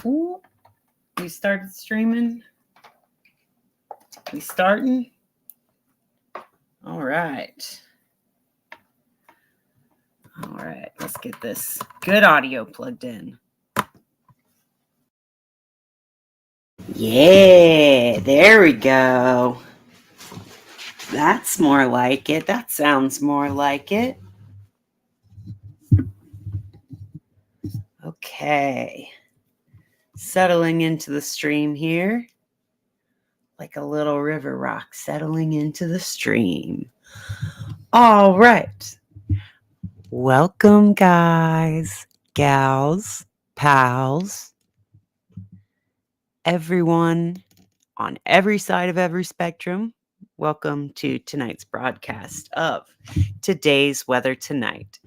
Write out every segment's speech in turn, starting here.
Cool. We started streaming. We starting? All right. All right. Let's get this good audio plugged in. Yeah, there we go. That's more like it. That sounds more like it. Okay. Settling into the stream here. Like a little river rock settling into the stream. All right. Welcome, guys, gals, pals, everyone on every side of every spectrum. Welcome to tonight's broadcast of Today's Weather Tonight.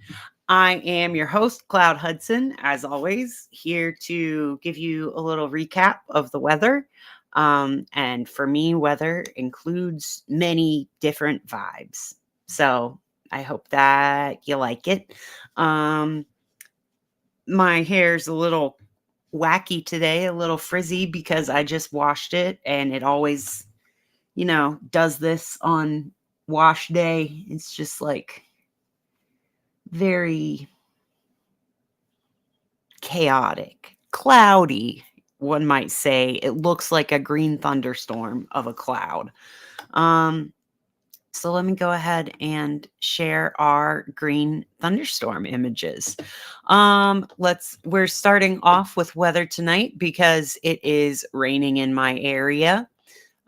I am your host, Cloud Hudson, as always, here to give you a little recap of the weather. And for me, weather includes many different vibes. So I hope that you like it. My hair's a little wacky today, a little frizzy because I just washed it, and it always, does this on wash day. It's just like very chaotic, cloudy, one might say. It looks like a green thunderstorm of a cloud. So let me go ahead and share our green thunderstorm images. We're starting off with weather tonight because it is raining in my area.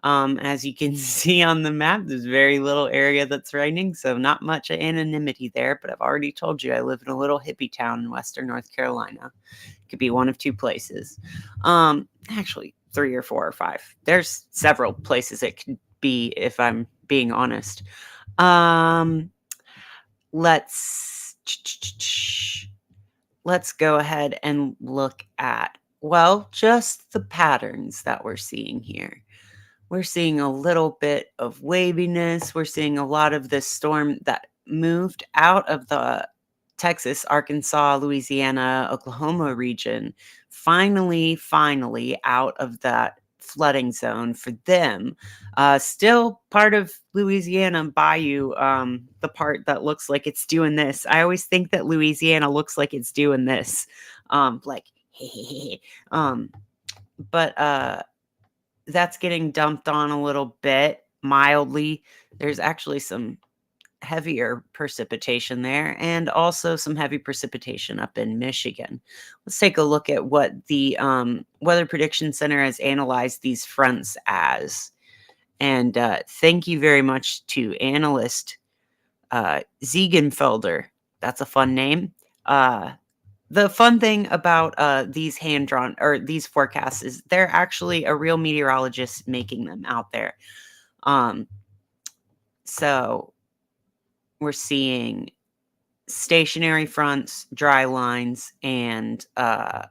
As you can see on the map, there's very little area that's raining, so not much anonymity there, but I've already told you I live in a little hippie town in Western North Carolina. It could be one of two places. Actually, 3 or 4 or 5. There's several places it could be, if I'm being honest. Let's go ahead and look at, just the patterns that we're seeing here. We're seeing a little bit of waviness. We're seeing a lot of this storm that moved out of the Texas, Arkansas, Louisiana, Oklahoma region, finally out of that flooding zone for them. Still part of Louisiana Bayou, the part that looks like it's doing this. I always think that Louisiana looks like it's doing this. But that's getting dumped on a little bit, mildly. There's actually some heavier precipitation there, and also some heavy precipitation up in Michigan. Let's take a look at what the Weather Prediction Center has analyzed these fronts as. And thank you very much to analyst Ziegenfelder. That's a fun name. The fun thing about these hand-drawn or these forecasts is they're actually a real meteorologist making them out there. So we're seeing stationary fronts, dry lines, and an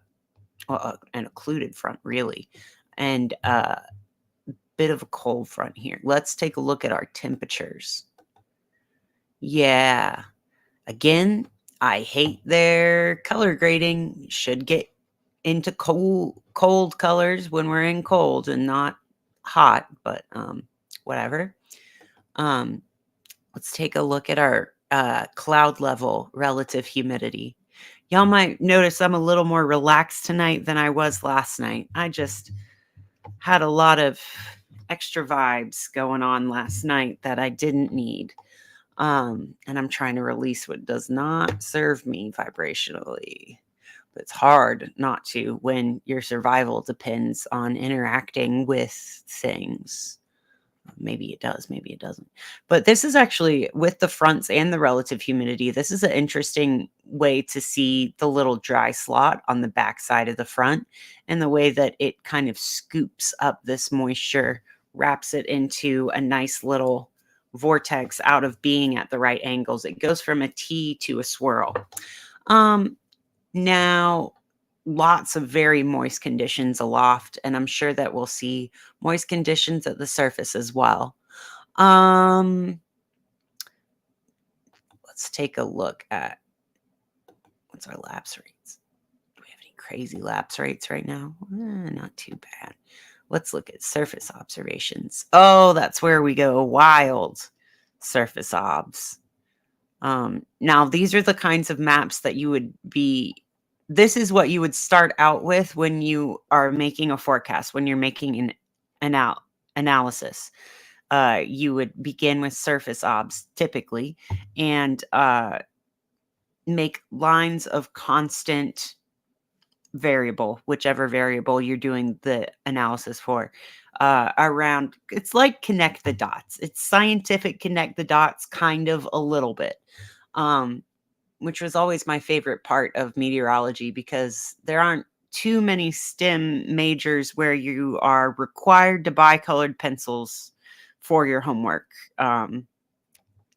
occluded front, really, and a bit of a cold front here. Let's take a look at our temperatures. Yeah. Again, I hate their color grading. Should get into cold colors when we're in cold and not hot, but whatever. Let's take a look at our cloud level relative humidity. Y'all might notice I'm a little more relaxed tonight than I was last night. I just had a lot of extra vibes going on last night that I didn't need. And I'm trying to release what does not serve me vibrationally. But it's hard not to when your survival depends on interacting with things. Maybe it does, maybe it doesn't. But this is actually, with the fronts and the relative humidity, this is an interesting way to see the little dry slot on the back side of the front, and the way that it kind of scoops up this moisture, wraps it into a nice little vortex out of being at the right angles. It goes from a T to a swirl. Now, lots of very moist conditions aloft, and I'm sure that we'll see moist conditions at the surface as well. Let's take a look at what's our lapse rates. Do we have any crazy lapse rates right now. Not too bad. Let's look at surface observations. Oh, that's where we go wild. Surface obs. Now, these are the kinds of maps that you would be. This is what you would start out with when you are making a forecast, when you're making an analysis. You would begin with surface obs typically, and make lines of constant variable, whichever variable you're doing the analysis for, around. It's like connect the dots. It's scientific connect the dots, kind of a little bit, which was always my favorite part of meteorology because there aren't too many STEM majors where you are required to buy colored pencils for your homework.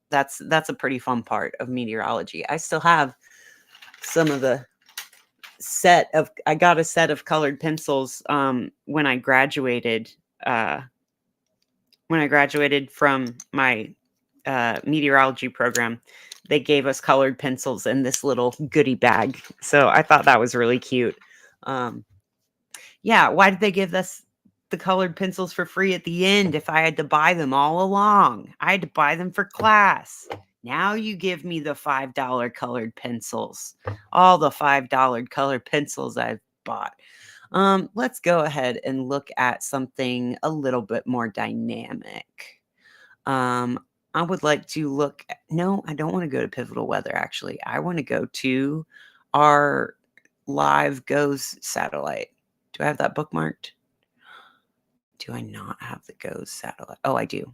That's a pretty fun part of meteorology. I still have some of the I got a set of colored pencils when I graduated from my meteorology program. They gave us colored pencils in this little goodie bag, so I thought that was really cute. Yeah, why did they give us the colored pencils for free at the end if I had to buy them all along? I had to buy them for class. Now you give me the $5 colored pencils. All the $5 colored pencils I've bought. Let's go ahead and look at something a little bit more dynamic. I would like to look at, no, I don't want to go to pivotal weather, actually. I want to go to our live GOES satellite. Do I have that bookmarked? Do I not have the GOES satellite? Oh, I do.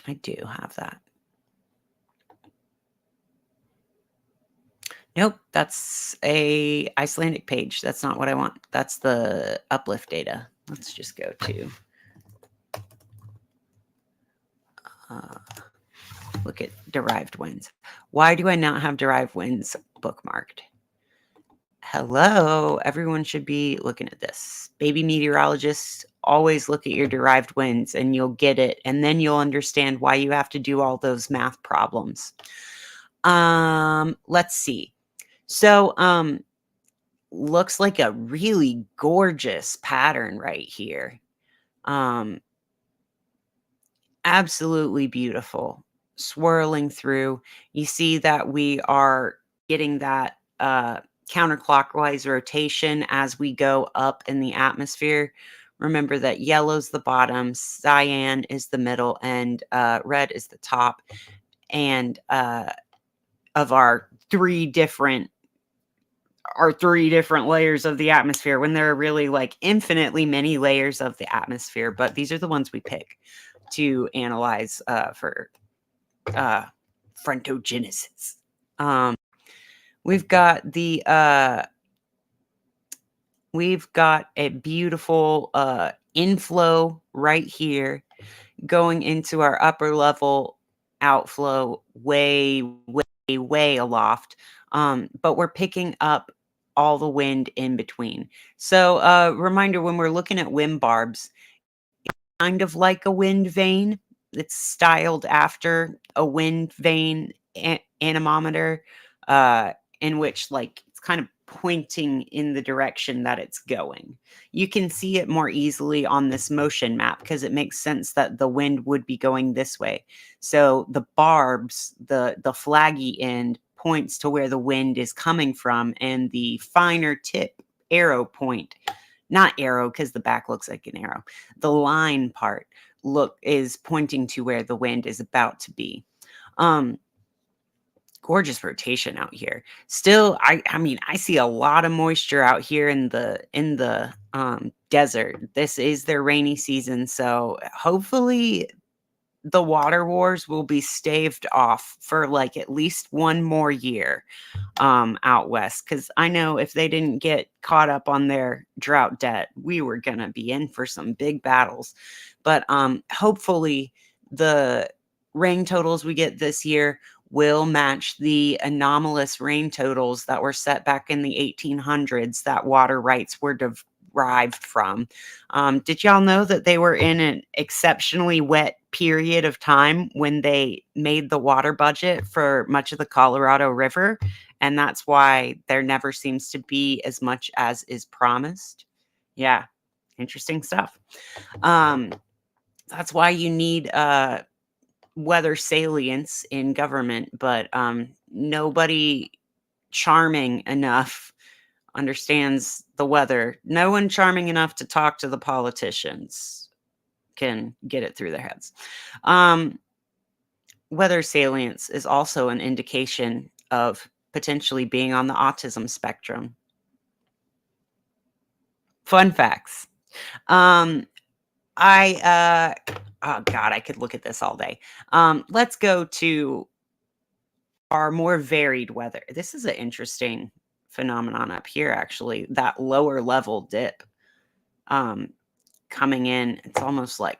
I do have that. Nope, that's a Icelandic page. That's not what I want. That's the uplift data. Let's just go to look at derived winds. Why do I not have derived winds bookmarked? Hello, everyone should be looking at this. Baby meteorologists, always look at your derived winds and you'll get it. And then you'll understand why you have to do all those math problems. Let's see. So, looks like a really gorgeous pattern right here. Absolutely beautiful. Swirling through. You see that we are getting that counterclockwise rotation as we go up in the atmosphere. Remember that yellow's the bottom, cyan is the middle, and red is the top. And of our three different layers of the atmosphere, when there are really like infinitely many layers of the atmosphere, but these are the ones we pick to analyze for frontogenesis. We've got a beautiful inflow right here going into our upper level outflow way aloft. But we're picking up all the wind in between. So reminder, when we're looking at wind barbs, it's kind of like a wind vane. It's styled after a wind vane anemometer, in which like it's kind of pointing in the direction that it's going. You can see it more easily on this motion map because it makes sense that the wind would be going this way. So the barbs, the flaggy end points to where the wind is coming from, and the finer tip arrow point, not arrow because the back looks like an arrow, the line part is pointing to where the wind is about to be. Gorgeous rotation out here. Still, I mean, I see a lot of moisture out here in the desert. This is their rainy season, so hopefully the water wars will be staved off for like at least one more year out west, because I know if they didn't get caught up on their drought debt, we were gonna be in for some big battles. But hopefully the rain totals we get this year will match the anomalous rain totals that were set back in the 1800s that water rights were derived from. Did y'all know that they were in an exceptionally wet period of time when they made the water budget for much of the Colorado River, and that's why there never seems to be as much as is promised. Yeah, interesting stuff. Um, that's why you need weather salience in government, but nobody charming enough understands the weather. No one charming enough to talk to the politicians can get it through their heads. Um, weather salience is also an indication of potentially being on the autism spectrum. Fun facts. Um, oh God, I could look at this all day. Let's go to our more varied weather. This is an interesting phenomenon up here, actually. That lower level dip coming in. It's almost like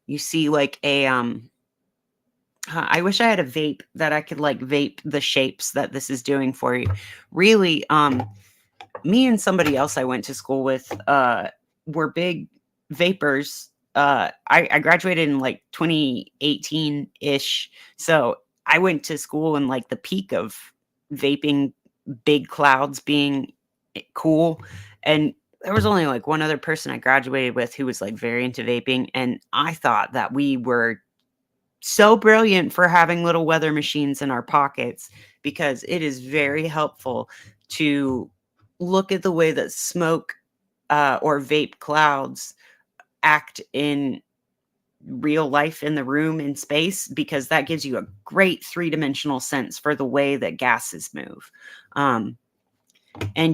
you see like a I wish I had a vape that I could like vape the shapes that this is doing for you. Really, me and somebody else I went to school with were big vapors. I graduated in like 2018-ish. So I went to school in like the peak of vaping, big clouds being cool. And there was only like one other person I graduated with who was like very into vaping. And I thought that we were so brilliant for having little weather machines in our pockets because it is very helpful to look at the way that smoke or vape clouds act in real life in the room in space, because that gives you a great three-dimensional sense for the way that gases move. And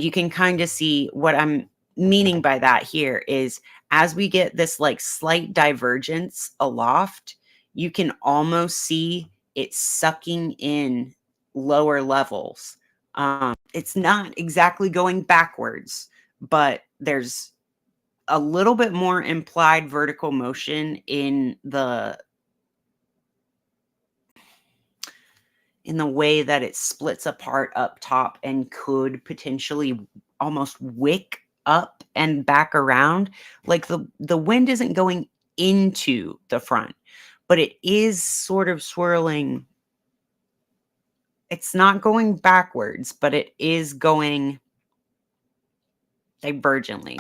you can kind of see what I'm meaning by that here is as we get this like slight divergence aloft, you can almost see it sucking in lower levels. It's not exactly going backwards, but there's a little bit more implied vertical motion in the way that it splits apart up top and could potentially almost wick up and back around. Like the wind isn't going into the front, but it is sort of swirling. It's not going backwards, but it is going divergently.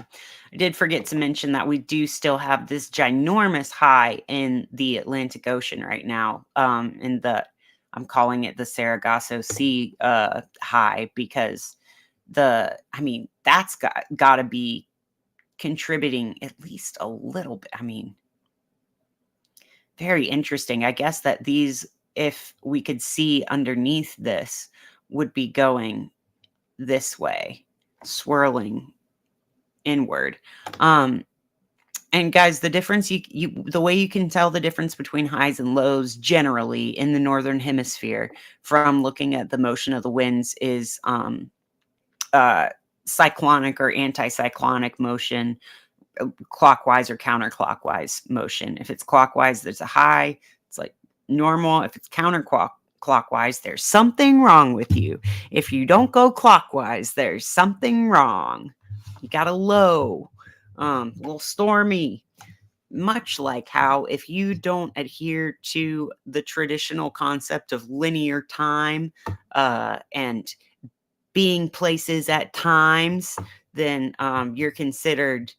I did forget to mention that we do still have this ginormous high in the Atlantic Ocean right now. I'm calling it the Sargasso Sea high because that's got to be contributing at least a little bit. I mean, very interesting. I guess that these, if we could see underneath this, would be going this way, swirling inward. And guys, the difference the way you can tell the difference between highs and lows generally in the northern hemisphere from looking at the motion of the winds is cyclonic or anticyclonic motion, clockwise or counterclockwise motion. If it's clockwise, there's a high. It's like normal. If it's counterclockwise, there's something wrong with you. If you don't go clockwise, there's something wrong. You got a low, a little stormy, much like how if you don't adhere to the traditional concept of linear time and being places at times, then you're considered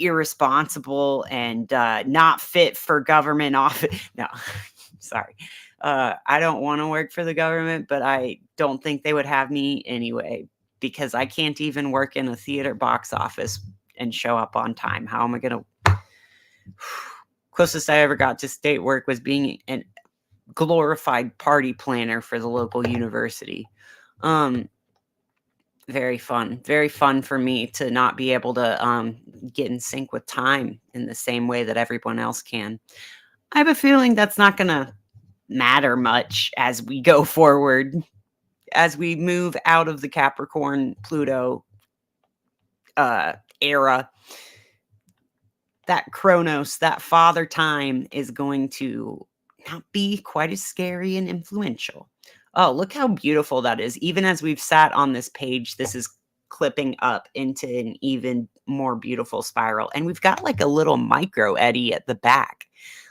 irresponsible and not fit for government office. No, sorry. I don't want to work for the government, but I don't think they would have me anyway, because I can't even work in a theater box office and show up on time. How am I going to? Closest I ever got to state work was being a glorified party planner for the local university. Very fun for me to not be able to get in sync with time in the same way that everyone else can. I have a feeling that's not going to matter much as we go forward, as we move out of the Capricorn Pluto era. That Chronos, that father time, is going to not be quite as scary and influential. Oh, look how beautiful that is. Even as we've sat on this page, this is clipping up into an even more beautiful spiral. And we've got like a little micro eddy at the back,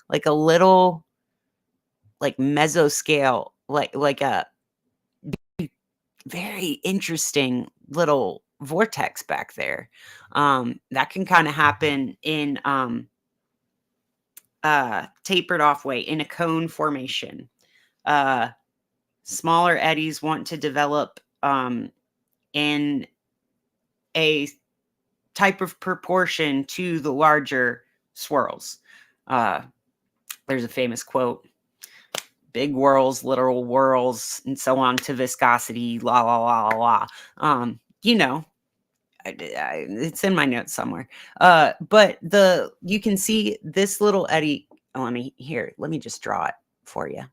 like a little like mesoscale, like a very interesting little vortex back there. That can kind of happen in tapered off way in a cone formation. Uh, Smaller eddies want to develop in a type of proportion to the larger swirls. There's a famous quote: big whirls, literal whirls, and so on to viscosity, la la la la la. You know, it's in my notes somewhere. But you can see this little eddy. Oh, let me just draw it for you.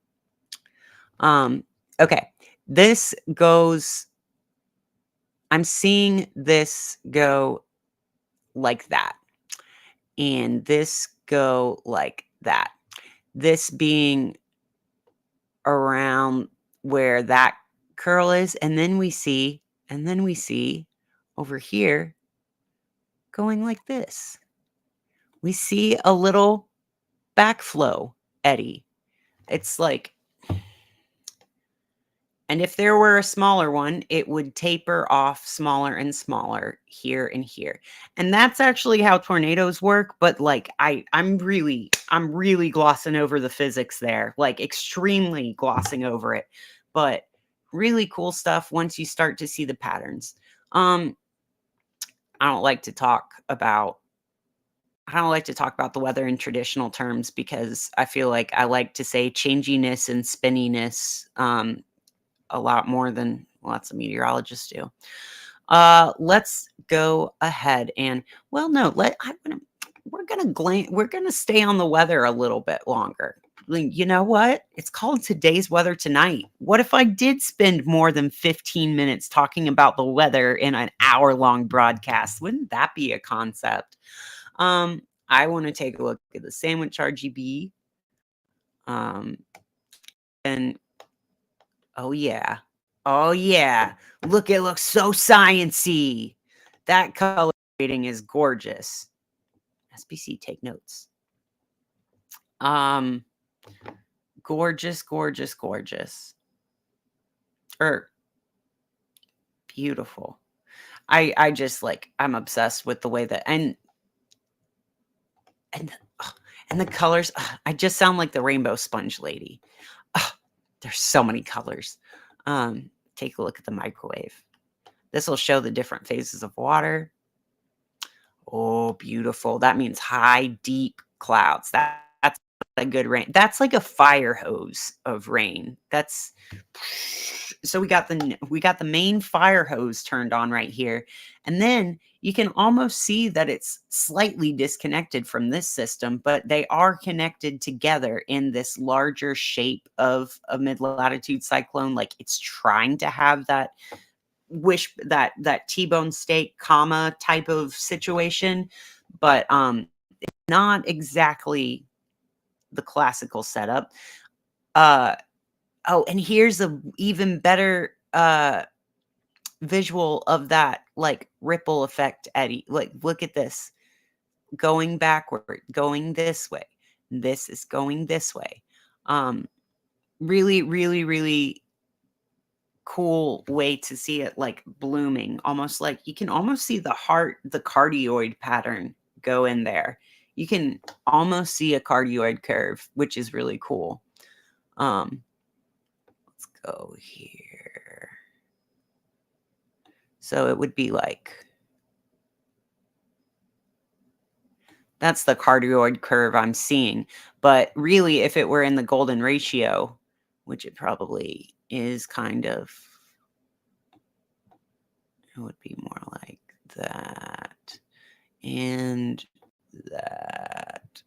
Okay, this goes. I'm seeing this go like that, and this go like that. This being around where that curl is, and then we see over here going like this. We see a little backflow eddy. It's like, and if there were a smaller one, it would taper off smaller and smaller here and here. And that's actually how tornadoes work. But like, I'm really glossing over the physics there, like extremely glossing over it. But really cool stuff once you start to see the patterns. I don't like to talk about the weather in traditional terms because I feel like I like to say changiness and spinniness a lot more than lots of meteorologists do. Let's go ahead and, well, no, we're gonna stay on the weather a little bit longer. You know what? It's called Today's Weather Tonight. What if I did spend more than 15 minutes talking about the weather in an hour-long broadcast? Wouldn't that be a concept? I want to take a look at the sandwich RGB. And oh yeah. Oh yeah. Look, it looks so science-y. That color grading is gorgeous. SBC, take notes. Gorgeous, gorgeous, gorgeous. Beautiful. I just like, I'm obsessed with the way that and the colors. I just sound like the rainbow sponge lady. There's so many colors. Take a look at the microwave. This will show the different phases of water. Oh, beautiful. That means high, deep clouds. That's a good rain. That's like a fire hose of rain. That's so we got the main fire hose turned on right here. And then you can almost see that it's slightly disconnected from this system, but they are connected together in this larger shape of a mid-latitude cyclone. Like it's trying to have that that T-bone steak comma type of situation, but not exactly the classical setup. Oh, and here's a even better visual of that like ripple effect eddy. Like look at this. Going backward, going this way. This is going this way. Really, really, really cool way to see it like blooming, almost like you can almost see the cardioid pattern go in there. You can almost see a cardioid curve, which is really cool. Let's go here. So it would be like, that's the cardioid curve I'm seeing. But really, if it were in the golden ratio, which it probably is kind of, it would be more like that and that.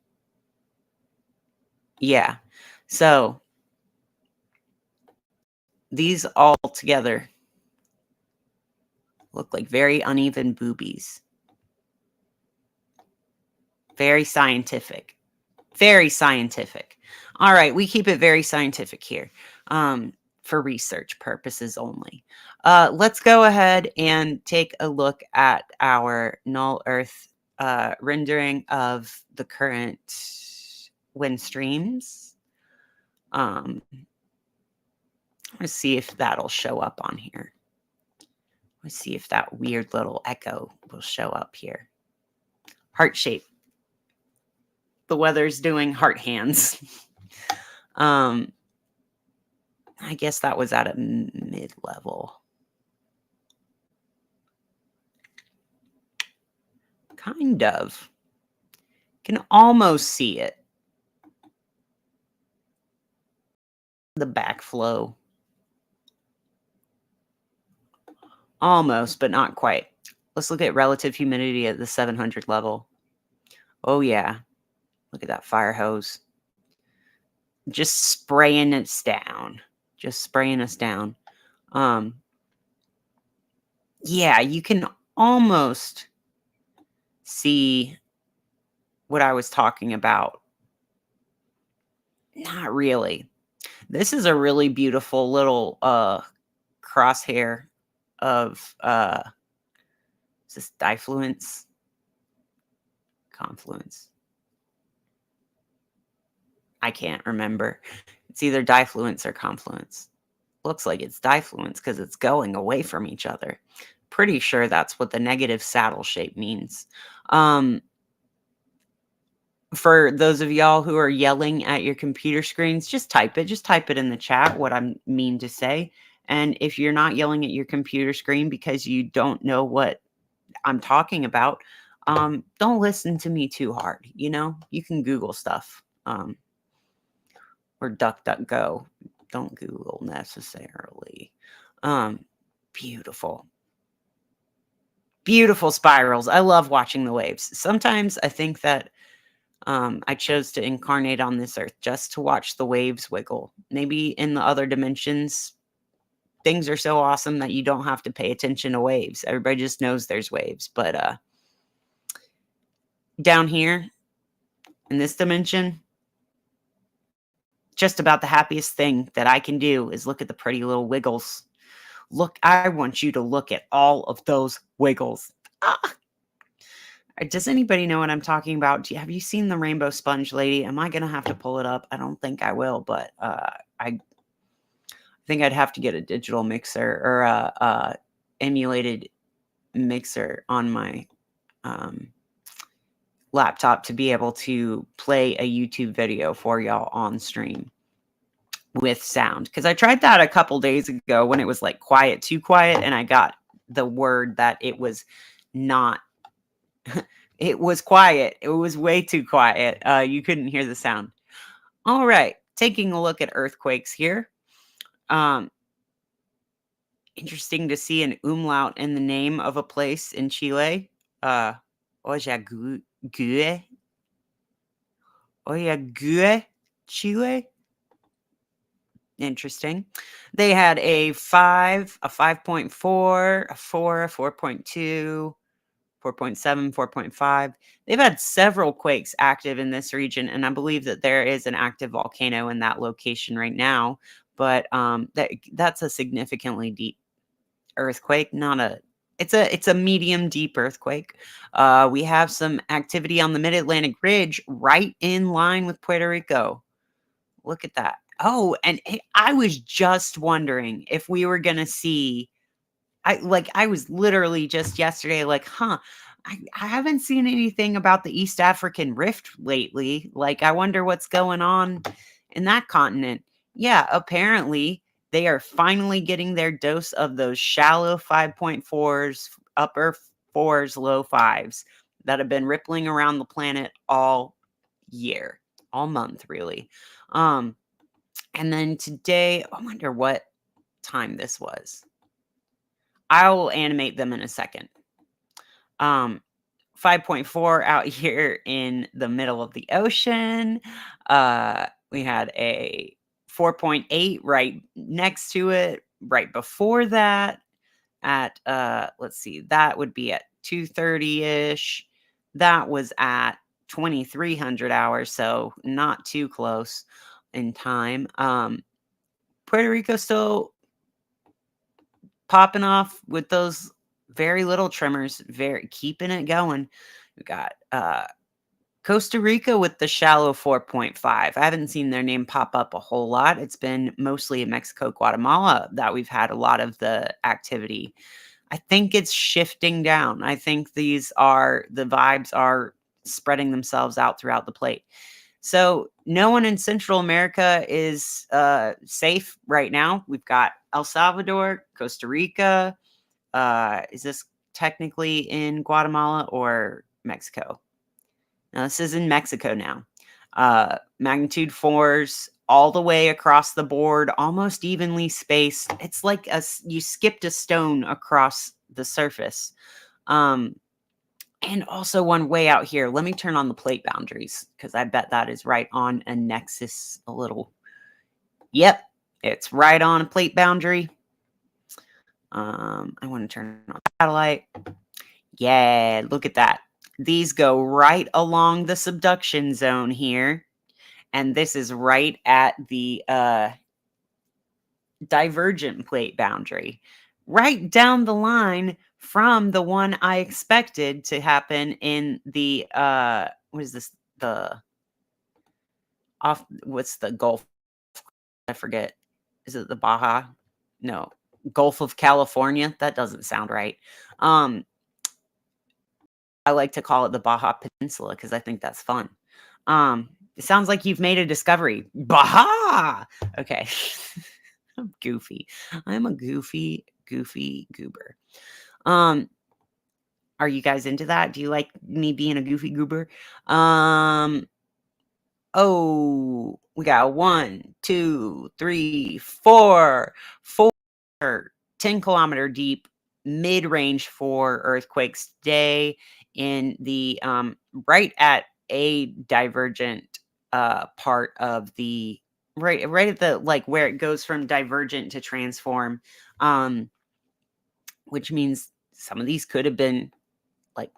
Yeah. So these all together look like very uneven boobies. Very scientific. Very scientific. All right, we keep it very scientific here, for research purposes only. Let's go ahead and take a look at our null Earth rendering of the current wind streams. Let's see if that'll show up on here. Let's see if that weird little echo will show up here. Heart shape. The weather's doing heart hands. I guess that was at a mid-level. Kind of. Can almost see it. The backflow. Almost, but not quite. Let's look at relative humidity at the 700 level. Oh, yeah. Look at that fire hose. Just spraying us down. Just spraying us down. Yeah, you can almost see what I was talking about. Not really. This is a really beautiful little crosshair of is this difluence? Confluence. I can't remember. It's either difluence or confluence. Looks like it's difluence because it's going away from each other. Pretty sure that's what the negative saddle shape means. For those of y'all who are yelling at your computer screens, just type it. Just type it in the chat what I mean to say. And if you're not yelling at your computer screen because you don't know what I'm talking about, don't listen to me too hard. You know, you can Google stuff or DuckDuckGo. Don't Google necessarily. Beautiful. Beautiful spirals. I love watching the waves. Sometimes I think that I chose to incarnate on this earth just to watch the waves wiggle. Maybe in the other dimensions, things are so awesome that you don't have to pay attention to waves. Everybody just knows there's waves. But down here in this dimension, just about the happiest thing that I can do is look at the pretty little wiggles. Look, I want you to look at all of those wiggles. Ah! Does anybody know what I'm talking about? Have you seen the rainbow sponge lady? Am I going to have to pull it up? I don't think I will, but I think I'd have to get a digital mixer or a emulated mixer on my laptop to be able to play a YouTube video for y'all on stream with sound. Because I tried that a couple days ago when it was like quiet, too quiet, and I got the word that it was not. It was quiet. It was way too quiet. You couldn't hear the sound. All right. Taking a look at earthquakes here. Interesting to see an umlaut in the name of a place in Chile. Oyague. Oyague, Chile. Interesting. They had a 5, a 5.4, a 4, a 4.2. 4.7, 4.5. They've had several quakes active in this region, and I believe that there is an active volcano in that location right now. But that's a significantly deep earthquake, it's a medium deep earthquake. We have some activity on the Mid-Atlantic Ridge right in line with Puerto Rico. Look at that. Oh, and I was just wondering if we were going to see I was literally just yesterday like, I haven't seen anything about the East African Rift lately. Like, I wonder what's going on in that continent. Yeah, apparently they are finally getting their dose of those shallow 5.4s, upper 4s, low 5s that have been rippling around the planet all year, all month, really. And then today, I wonder what time this was. I will animate them in a second. 5.4 out here in the middle of the ocean. We had a 4.8 right next to it, right before that at, let's see, that would be at 2:30-ish. That was at 2300 hours, so not too close in time. Puerto Rico still popping off with those very little tremors, very keeping it going. We got Costa Rica with the shallow 4.5. I haven't seen their name pop up a whole lot. It's been mostly in Mexico, Guatemala that we've had a lot of the activity. I think it's shifting down. I think the vibes are spreading themselves out throughout the plate. So no one in Central America is safe right now. We've got El Salvador, Costa Rica. Is this technically in Guatemala or Mexico? Now, this is in Mexico now. Magnitude 4s all the way across the board, almost evenly spaced. It's like you skipped a stone across the surface. And also one way out here. Let me turn on the plate boundaries because I bet that is right on a nexus a little. Yep, it's right on a plate boundary. I want to turn on satellite. Yeah, look at that. These go right along the subduction zone here. And this is right at the divergent plate boundary. Right down the line from the one I expected to happen in the what is this? What's the Gulf? I forget. Is it the Baja? No. Gulf of California? That doesn't sound right. I like to call it the Baja Peninsula because I think that's fun. It sounds like you've made a discovery. Baja! Okay. I'm goofy. I'm a goofy goober. Are you guys into that? Do you like me being a goofy goober? Oh, we got 1, 2, 3, 4, 10-kilometer deep mid-range for earthquakes today in the right at a divergent part of the right at the like where it goes from divergent to transform, which means some of these could have been like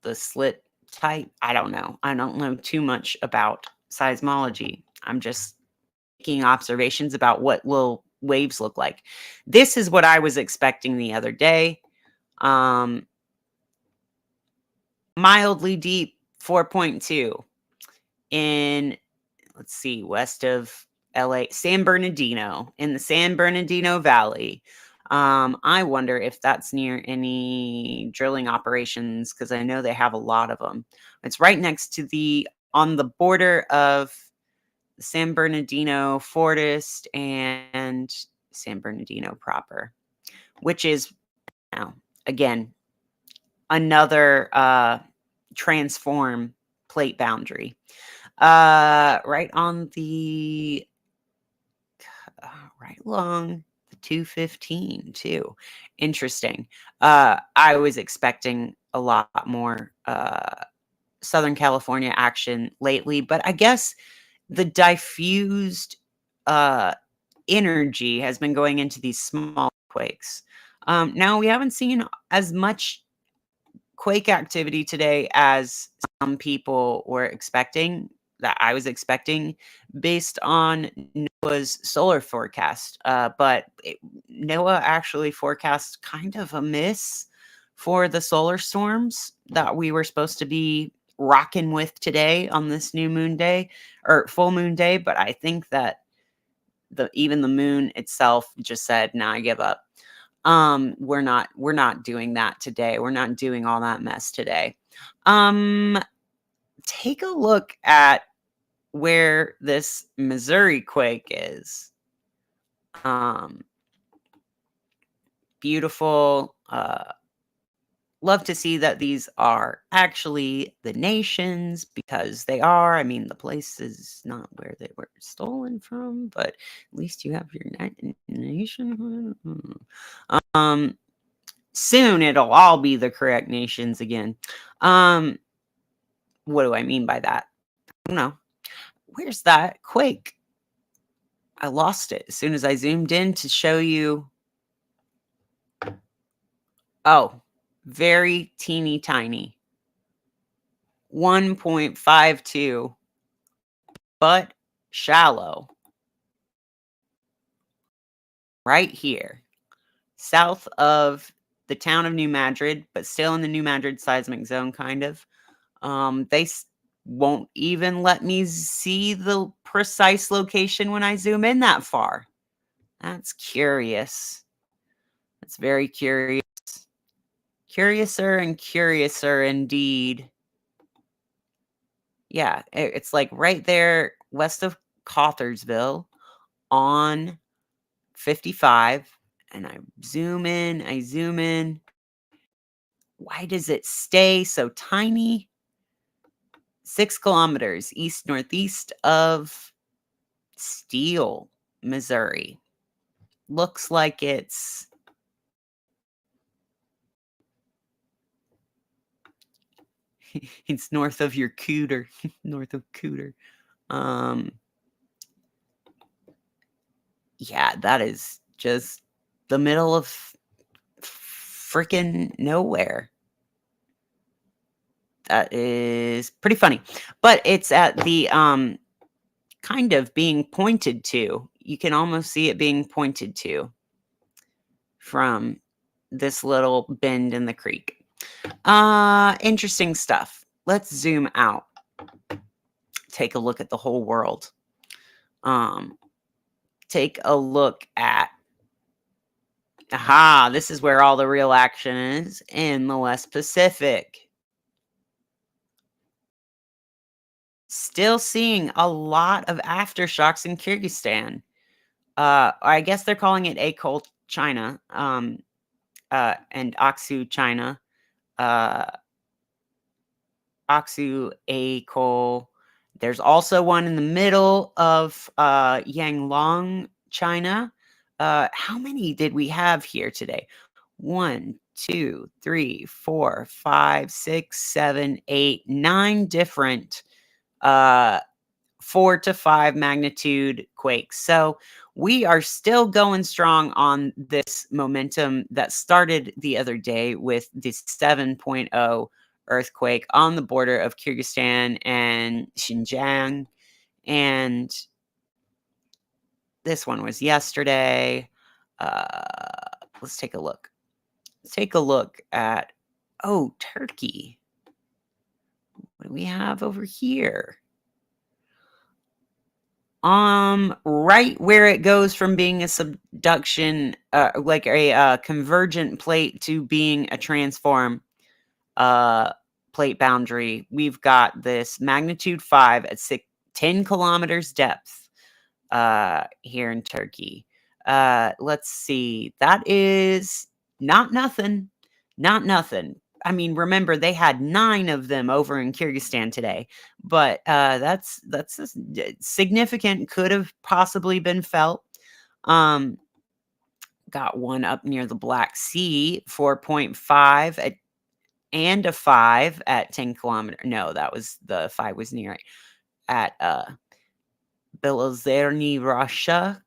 the slit type. I don't know too much about seismology. I'm just making observations about what will waves look like. This is what I was expecting the other day. Mildly deep 4.2 in, let's see, west of LA, San Bernardino, in the San Bernardino Valley. I wonder if that's near any drilling operations because I know they have a lot of them. It's right next to on the border of San Bernardino Forest and San Bernardino proper, which is now again another transform plate boundary. Right on the right along the 215 too. Interesting. I was expecting a lot more Southern California action lately, but I guess the diffused energy has been going into these small quakes. Now we haven't seen as much quake activity today as some people were expecting, that I was expecting based on NOAA's solar forecast. But NOAA actually forecast kind of a miss for the solar storms that we were supposed to be rocking with today on this new moon day or full moon day. But I think that even the moon itself just said, "Nah, I give up. We're not doing that today. We're not doing all that mess today." Take a look at where this Missouri quake is. Beautiful. Love to see that these are actually the nations because they are. I mean, the place is not where they were stolen from, but at least you have your nation. Soon it'll all be the correct nations again. What do I mean by that? I don't know. Where's that quake? I lost it as soon as I zoomed in to show you. Oh, very teeny tiny. 1.52, but shallow. Right here. south of the town of New Madrid, but still in the New Madrid seismic zone, kind of. They won't even let me see the precise location when I zoom in that far. That's curious. That's very curious. Curiouser and curiouser indeed. Yeah, it's like right there west of Cawthorsville on 55. And I zoom in, I zoom in. Why does it stay so tiny? 6 kilometers east-northeast of Steele, Missouri. Looks like it's it's north of your cooter. North of Cooter. Yeah, that is just the middle of freaking nowhere. That is pretty funny. But it's at the kind of being pointed to. You can almost see it being pointed to from this little bend in the creek. Interesting stuff. Let's zoom out. Take a look at the whole world. Take a look at, this is where all the real action is in the West Pacific. Still seeing a lot of aftershocks in Kyrgyzstan. I guess they're calling it Akol China, and Aksu China. Aksu, Akol. There's also one in the middle of Yanglong, China. How many did we have here today? 1, 2, 3, 4, 5, 6, 7, 8, 9 different 4 to 5 magnitude quakes. So we are still going strong on this momentum that started the other day with the 7.0 earthquake on the border of Kyrgyzstan and Xinjiang. And this one was yesterday. Let's take a look. Let's take a look at, Turkey. What do we have over here? Right where it goes from being a subduction, like a convergent plate to being a transform plate boundary, we've got this magnitude 5 at 10 kilometers depth here in Turkey. Let's see. That is not nothing. Not nothing. I mean, remember they had 9 of them over in Kyrgyzstan today, but that's significant. Could have possibly been felt. Got one up near the Black Sea, 4.5 and a 5 at 10 kilometers. No, that was the 5 was near it at Belozerny, Russia.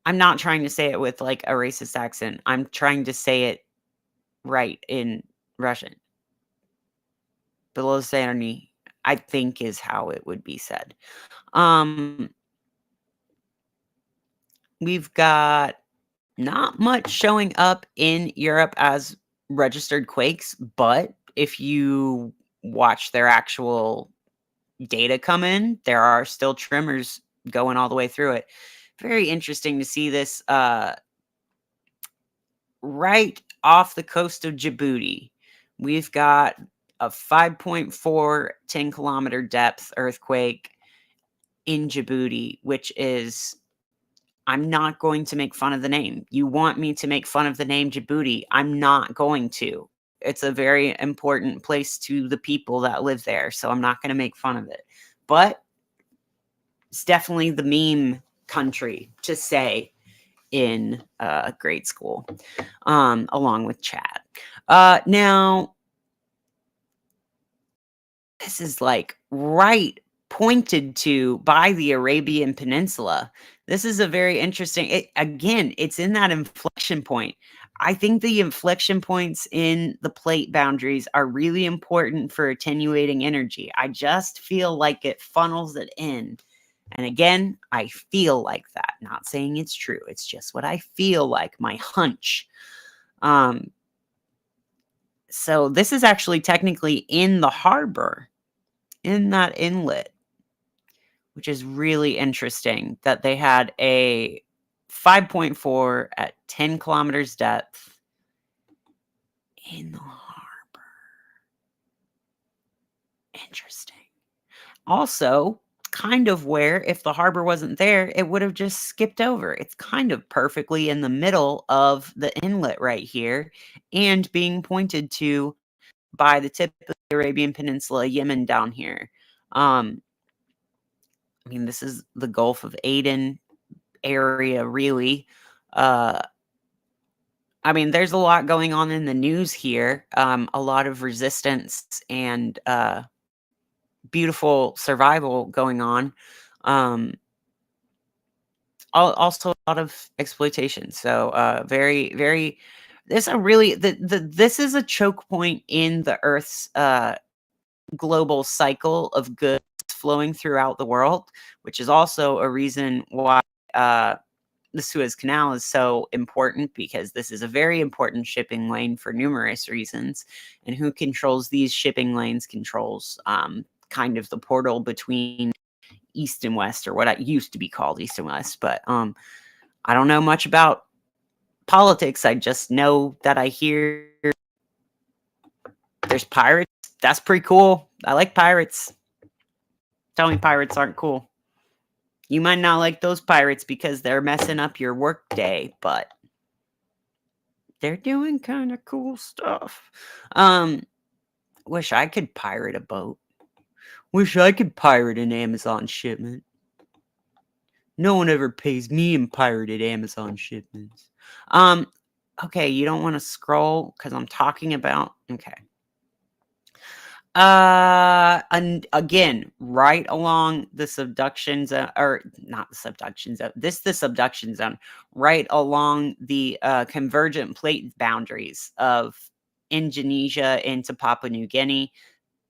I'm not trying to say it with like a racist accent. I'm trying to say it right in Russian. Belozerny, I think, is how it would be said. We've got not much showing up in Europe as registered quakes, but if you watch their actual data come in, there are still tremors going all the way through it. Very interesting to see this right off the coast of Djibouti. We've got a 5.4 10-kilometer depth earthquake in Djibouti, which is, I'm not going to make fun of the name. You want me to make fun of the name Djibouti? I'm not going to. It's a very important place to the people that live there, so I'm not going to make fun of it. But it's definitely the meme country to say in grade school, along with Chad. Now, this is like right pointed to by the Arabian Peninsula. This is a very interesting, again, it's in that inflection point. I think the inflection points in the plate boundaries are really important for attenuating energy. I just feel like it funnels it in And again, I feel like that. Not saying it's true. It's just what I feel like, my hunch. So this is actually technically in the harbor, in that inlet, which is really interesting that they had a 5.4 at 10 kilometers depth in the harbor. Interesting. Also, kind of where if the harbor wasn't there, it would have just skipped over. It's kind of perfectly in the middle of the inlet right here and being pointed to by the tip of the Arabian Peninsula, Yemen down here. I mean, this is the Gulf of Aden area, really. Uh, I mean, there's a lot going on in the news here. A lot of resistance and beautiful survival going on. Um, also a lot of exploitation. So very, very. This a really this is a choke point in the Earth's global cycle of goods flowing throughout the world, which is also a reason why the Suez Canal is so important, because this is a very important shipping lane for numerous reasons. And who controls these shipping lanes controls kind of the portal between East and West, or what it used to be called East and West. But I don't know much about politics. I just know that I hear there's pirates. That's pretty cool. I like pirates. Tell me pirates aren't cool. You might not like those pirates because they're messing up your work day, but they're doing kind of cool stuff. Wish I could pirate a boat. Wish I could pirate an Amazon shipment. No one ever pays me in pirated Amazon shipments. Okay, you don't want to scroll because I'm talking about. Okay. And again, right along the subduction zone, or not the subduction zone. The subduction zone, right along the convergent plate boundaries of Indonesia into Papua New Guinea.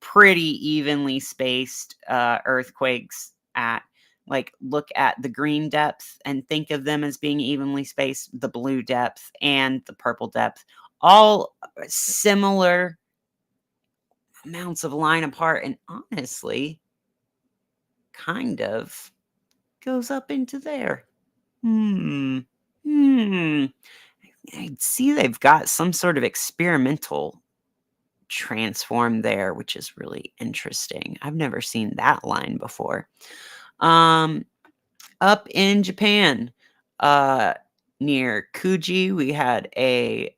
Pretty evenly spaced earthquakes at, like, look at the green depth and think of them as being evenly spaced, the blue depth and the purple depth, all similar amounts of line apart, and honestly kind of goes up into there. Hmm. Hmm. I see they've got some sort of experimental transform there, which is really interesting. I've never seen that line before. Um, Up in Japan, uh, near Kuji, we had a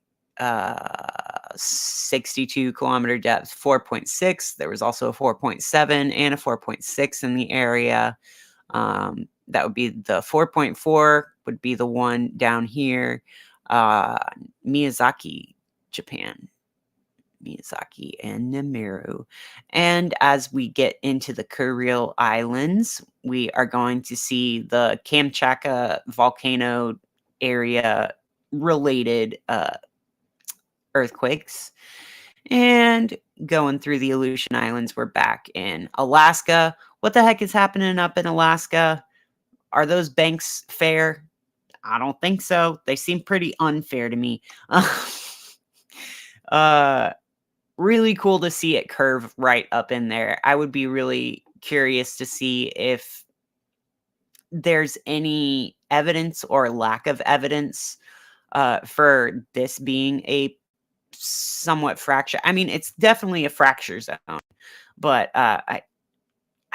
62 kilometer depth, 4.6. There was also a 4.7 and a 4.6 in the area. That would be the 4.4 would be the one down here, uh, Miyazaki, Japan. Miyazaki and Namiru. And as we get into the Kuril Islands, we are going to see the Kamchatka volcano area related earthquakes. And going through the Aleutian Islands, we're back in Alaska. What the heck is happening up in Alaska? Are those banks fair? I don't think so. They seem pretty unfair to me. uh Really cool to see it curve right up in there. I would be really curious to see if there's any evidence or lack of evidence for this being a somewhat fracture. I mean, it's definitely a fracture zone, but I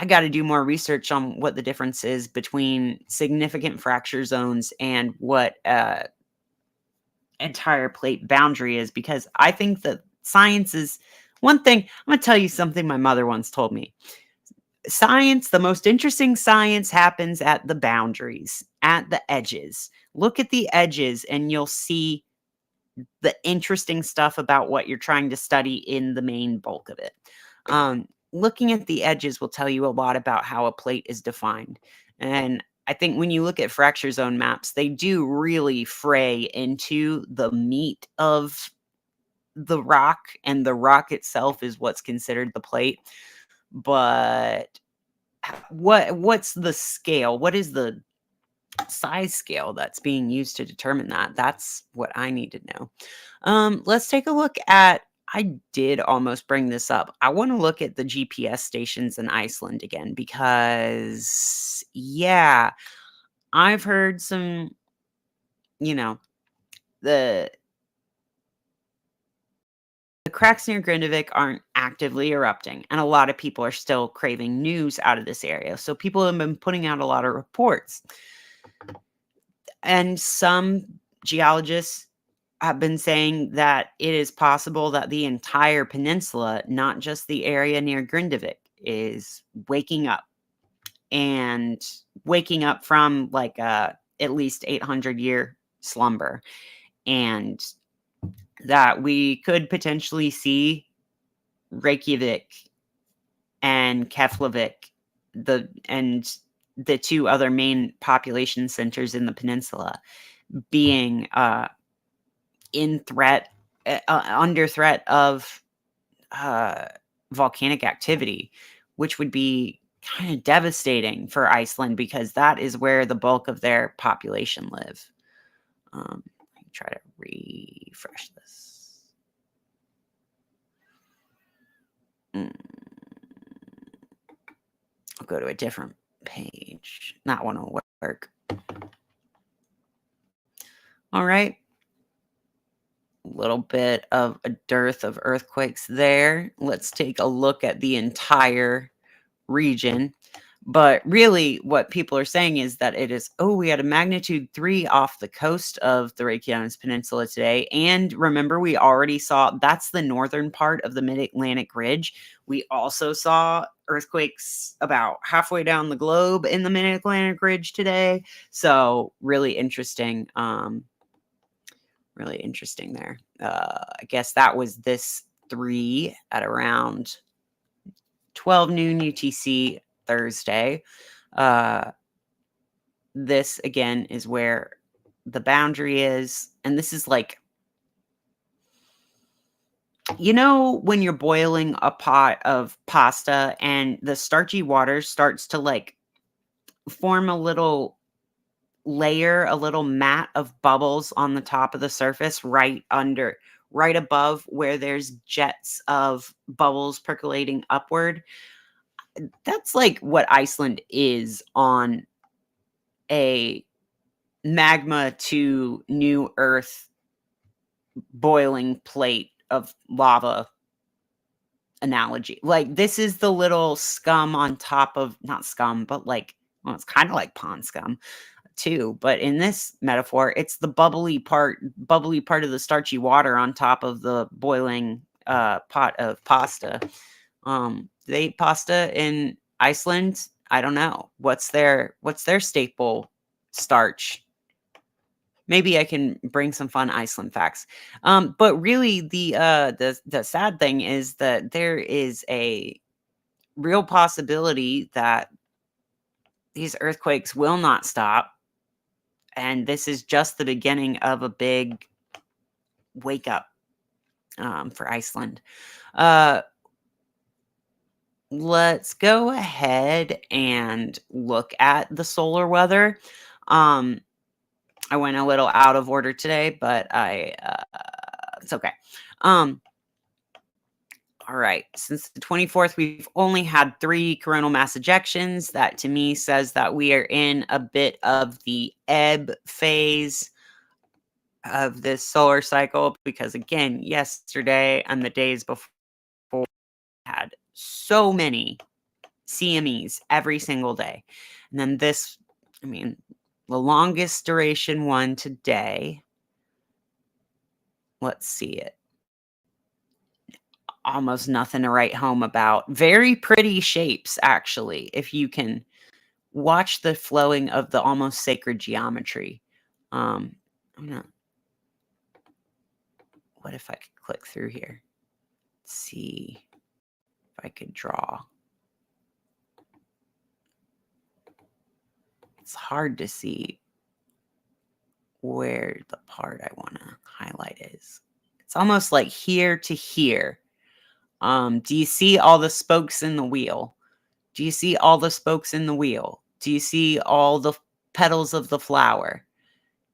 got to do more research on what the difference is between significant fracture zones and what entire plate boundary is, because I think that science is one thing. I'm going to tell you something my mother once told me. Science, the most interesting science happens at the boundaries, at the edges. Look at the edges and you'll see the interesting stuff about what you're trying to study in the main bulk of it. Looking at the edges will tell you a lot about how a plate is defined. And I think when you look at fracture zone maps, they do really fray into the meat of the rock, and the rock itself is what's considered the plate. But what's the scale? What is the size scale that's being used to determine that? That's what I need to know. Let's take a look at I did almost bring this up. I want to look at the GPS stations in Iceland again because yeah, I've heard some, you know, the the cracks near Grindavik aren't actively erupting, and a lot of people are still craving news out of this area. So people have been putting out a lot of reports. And some geologists have been saying that it is possible that the entire peninsula, not just the area near Grindavik, is and waking up from like a at least 800-year slumber, and that we could potentially see Reykjavik and Keflavik, the two other main population centers in the peninsula, being in threat, under threat of uh, volcanic activity, which would be kind of devastating for Iceland because that is where the bulk of their population live. Let me try to refresh this. Mm. I'll go to a different page. That one will work. All right. Little bit of a dearth of earthquakes there. Let's take a look at the entire region. But really, what people are saying is that it is, oh, we had a magnitude 3 off the coast of the Reykjanes Peninsula today. And remember, we already saw that's the northern part of the Mid Atlantic Ridge. We also saw earthquakes about halfway down the globe in the Mid Atlantic Ridge today. So, really interesting. Really interesting there. I guess that was this 3 at around 12 noon UTC Thursday. This again is where the boundary is. And this is like, when you're boiling a pot of pasta and the starchy water starts to like form a little layer, a little mat of bubbles on the top of the surface right above where there's jets of bubbles percolating upward. That's like what Iceland is on a magma to new earth boiling plate of lava analogy. Like this is the little scum on top of, not scum, but like, well, it's kind of like pond scum too, but in this metaphor, it's the bubbly part of the starchy water on top of the boiling pot of pasta. They eat pasta in Iceland. I don't know. What's their staple starch? Maybe I can bring some fun Iceland facts. But really the sad thing is that there is a real possibility that these earthquakes will not stop. And this is just the beginning of a big wake up for Iceland. Let's go ahead and look at the solar weather. I went a little out of order today, but it's okay. All right. Since the 24th, we've only had 3 coronal mass ejections. That to me says that we are in a bit of the ebb phase of this solar cycle because, again, yesterday and the days before had so many CMEs every single day. And then this, the longest duration one today, let's see it. Almost nothing to write home about. Very pretty shapes, actually, if you can watch the flowing of the almost sacred geometry. I'm gonna, what if I could click through here? Let's see if I could draw. It's hard to see where the part I want to highlight is. It's almost like here to here. Do you see all the spokes in the wheel? Do you see all the spokes in the wheel? Do you see all the petals of the flower?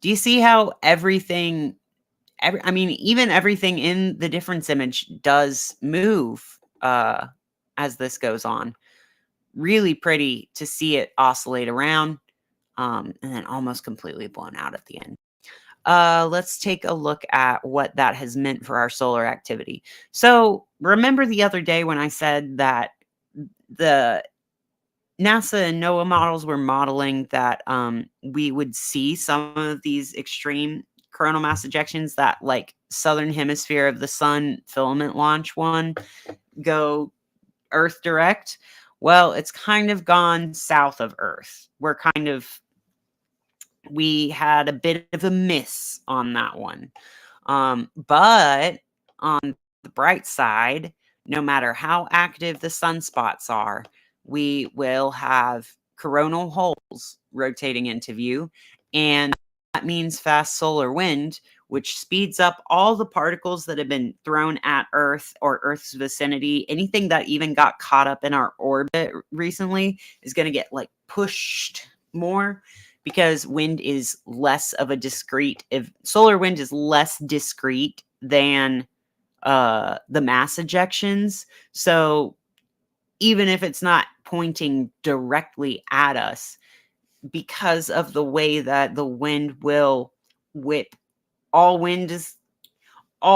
Do you see how everything, I mean, even everything in the difference image does move as this goes on. Really pretty to see it oscillate around and then almost completely blown out at the end. Let's take a look at what that has meant for our solar activity. So remember the other day when I said that the NASA and NOAA models were modeling that we would see some of these extreme coronal mass ejections, that like southern hemisphere of the sun filament launch one go Earth direct. Well, it's kind of gone south of Earth. We had a bit of a miss on that one. But on the bright side, no matter how active the sunspots are, we will have coronal holes rotating into view. And that means fast solar wind, which speeds up all the particles that have been thrown at Earth or Earth's vicinity. Anything that even got caught up in our orbit recently is going to get like pushed more, because wind is less of a discrete, if solar wind is less discrete than the mass ejections. So even if it's not pointing directly at us, because of the way that the wind will whip, all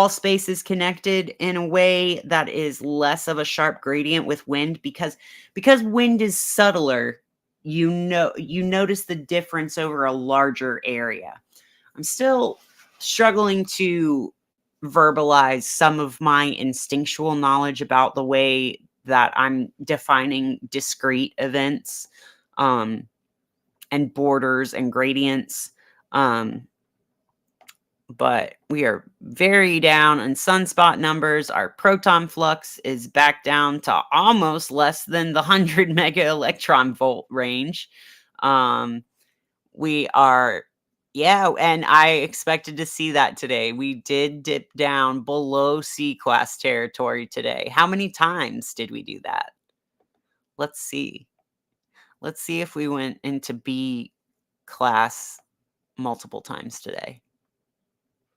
space is connected in a way that is less of a sharp gradient with wind, because wind is subtler. You notice the difference over a larger area. I'm still struggling to verbalize some of my instinctual knowledge about the way that I'm defining discrete events and borders and gradients. But we are very down on sunspot numbers. Our proton flux is back down to almost less than the 100 mega electron volt range. We are, yeah, and I expected to see that today. We did dip down below C class territory today. How many times did we do that? Let's see. Let's see if we went into B class multiple times today.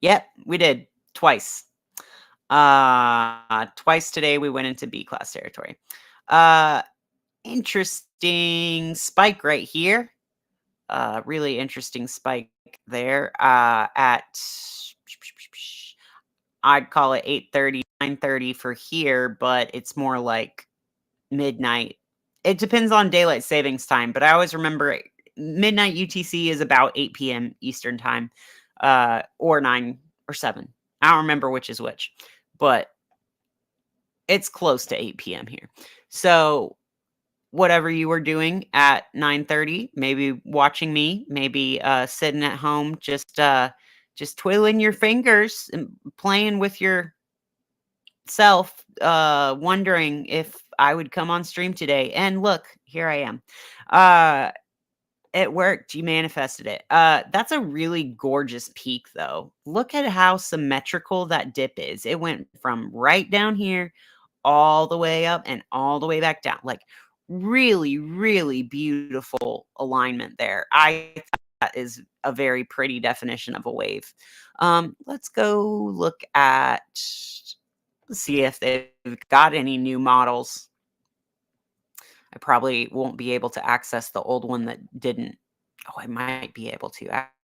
Yep, we did twice. Twice today we went into B class territory. Interesting spike right here. Really interesting spike there at, I'd call it 8:30, 9:30 for here, but it's more like midnight. It depends on daylight savings time, but I always remember midnight UTC is about 8 p.m. Eastern time, or 9 or 7. I don't remember which is which, but it's close to 8 p.m. here. So whatever you were doing at 9:30, maybe watching me, maybe sitting at home, just twiddling your fingers and playing with yourself, wondering if I would come on stream today. And look, here I am. It worked. You manifested it. That's a really gorgeous peak, though. Look at how symmetrical that dip is. It went from right down here all the way up and all the way back down. Like, really, really beautiful alignment there. I think that is a very pretty definition of a wave. Let's go look at, see if they've got any new models. I probably won't be able to access the old one that didn't. Oh, I might be able to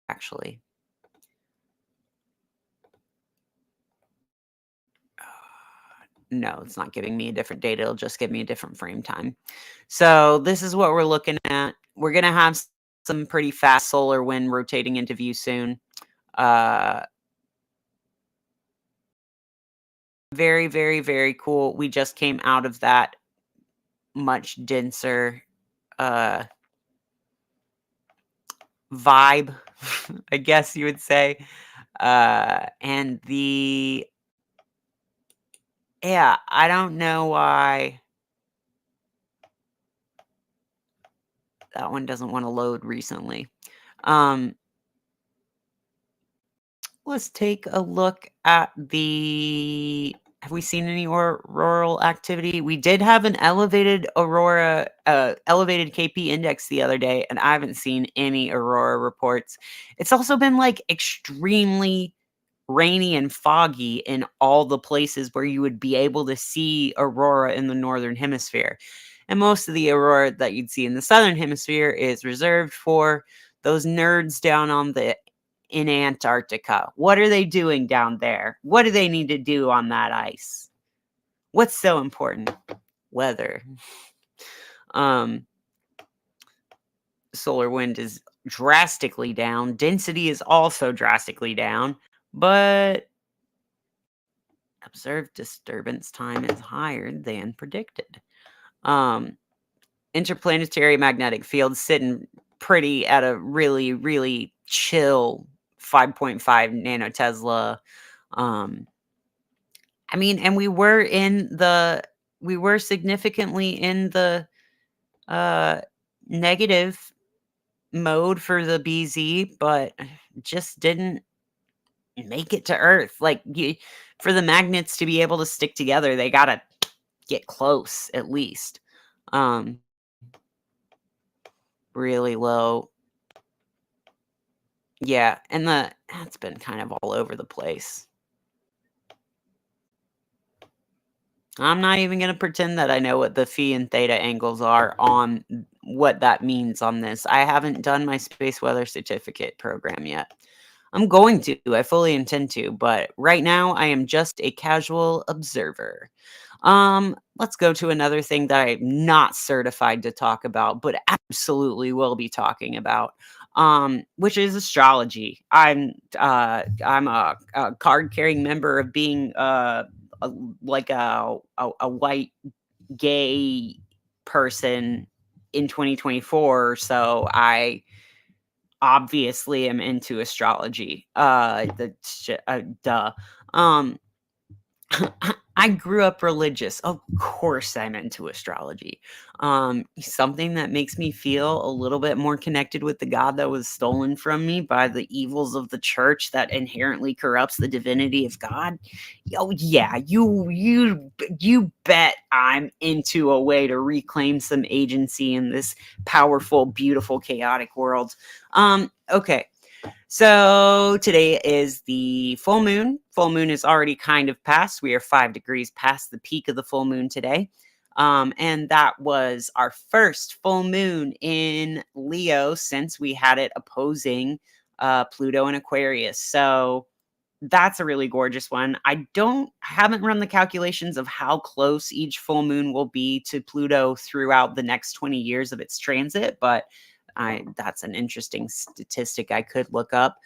actually. No, it's not giving me a different date. It'll just give me a different frame time. So this is what we're looking at. We're going to have some pretty fast solar wind rotating into view soon. Very, very, very cool. We just came out of that much denser vibe, I guess you would say. And yeah, I don't know why that one doesn't want to load recently. Let's take a look at the Have we seen any auroral activity? We did have an elevated elevated KP index the other day, and I haven't seen any aurora reports. It's also been like extremely rainy and foggy in all the places where you would be able to see aurora in the northern hemisphere. And most of the aurora that you'd see in the southern hemisphere is reserved for those nerds down in Antarctica. What are they doing down there? What do they need to do on that ice? What's so important? Weather. Um, solar wind is drastically down. Density is also drastically down, but observed disturbance time is higher than predicted. Um, interplanetary magnetic field sitting pretty at a really, really chill 5.5 nanotesla. I mean, and we were significantly in the uh negative mode for the BZ, but just didn't make it to Earth. Like for the magnets to be able to stick together, they gotta get close at least. Um really low. Yeah, and that's been kind of all over the place. I'm not even going to pretend that I know what the phi and theta angles are on what that means on this. I haven't done my space weather certificate program yet. I'm going to. I fully intend to, but right now I am just a casual observer. Let's go to another thing that I'm not certified to talk about, but absolutely will be talking about. Which is astrology. I'm a card carrying member of being a, like a white gay person in 2024, so I obviously am into astrology. Duh. Um, I grew up religious. Of course, I'm into astrology. Something that makes me feel a little bit more connected with the God that was stolen from me by the evils of the church that inherently corrupts the divinity of God. Oh yeah, you bet I'm into a way to reclaim some agency in this powerful, beautiful, chaotic world. Okay. So today is the full moon. Full moon is already kind of past. We are 5 degrees past the peak of the full moon today. And that was our first full moon in Leo since we had it opposing Pluto and Aquarius. So that's a really gorgeous one. Haven't run the calculations of how close each full moon will be to Pluto throughout the next 20 years of its transit, but that's an interesting statistic I could look up.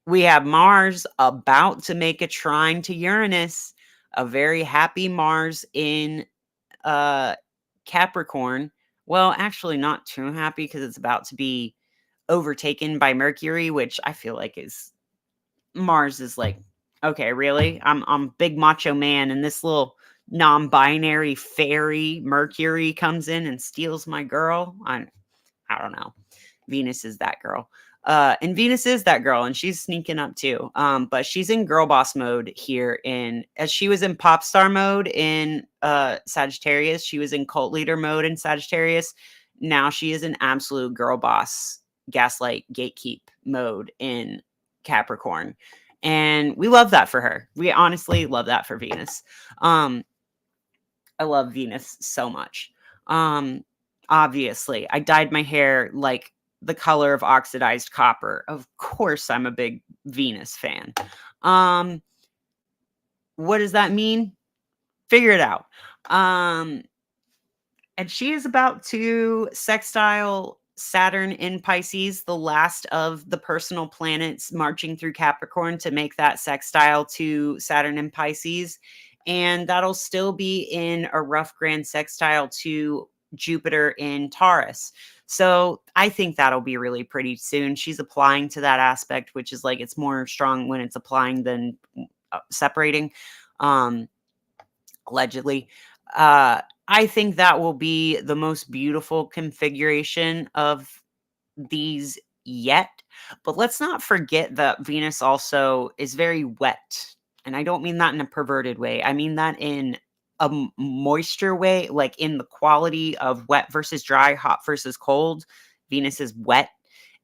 We have Mars about to make a trine to Uranus, a very happy Mars in Capricorn. Well, actually not too happy because it's about to be overtaken by Mercury, which I feel like is Mars is like, okay, really? I'm big macho man, and this little non-binary fairy Mercury comes in and steals my girl. I don't know. Venus is that girl. And Venus is that girl, and she's sneaking up too. But she's in girl boss mode here as she was in pop star mode in Sagittarius, she was in cult leader mode in Sagittarius. Now she is in absolute girl boss, gaslight, gatekeep mode in Capricorn. And we love that for her. We honestly love that for Venus. I love Venus so much. Obviously, I dyed my hair like the color of oxidized copper. Of course, I'm a big Venus fan. What does that mean? Figure it out. And she is about to sextile Saturn in Pisces, the last of the personal planets marching through Capricorn to make that sextile to Saturn in Pisces. And that'll still be in a rough grand sextile to Jupiter in Taurus. So I think that'll be really pretty soon. She's applying to that aspect, which is like it's more strong when it's applying than separating, allegedly. I think that will be the most beautiful configuration of these yet. But let's not forget that Venus also is very wet. And I don't mean that in a perverted way. I mean that in a moisture way, like in the quality of wet versus dry, hot versus cold. Venus is wet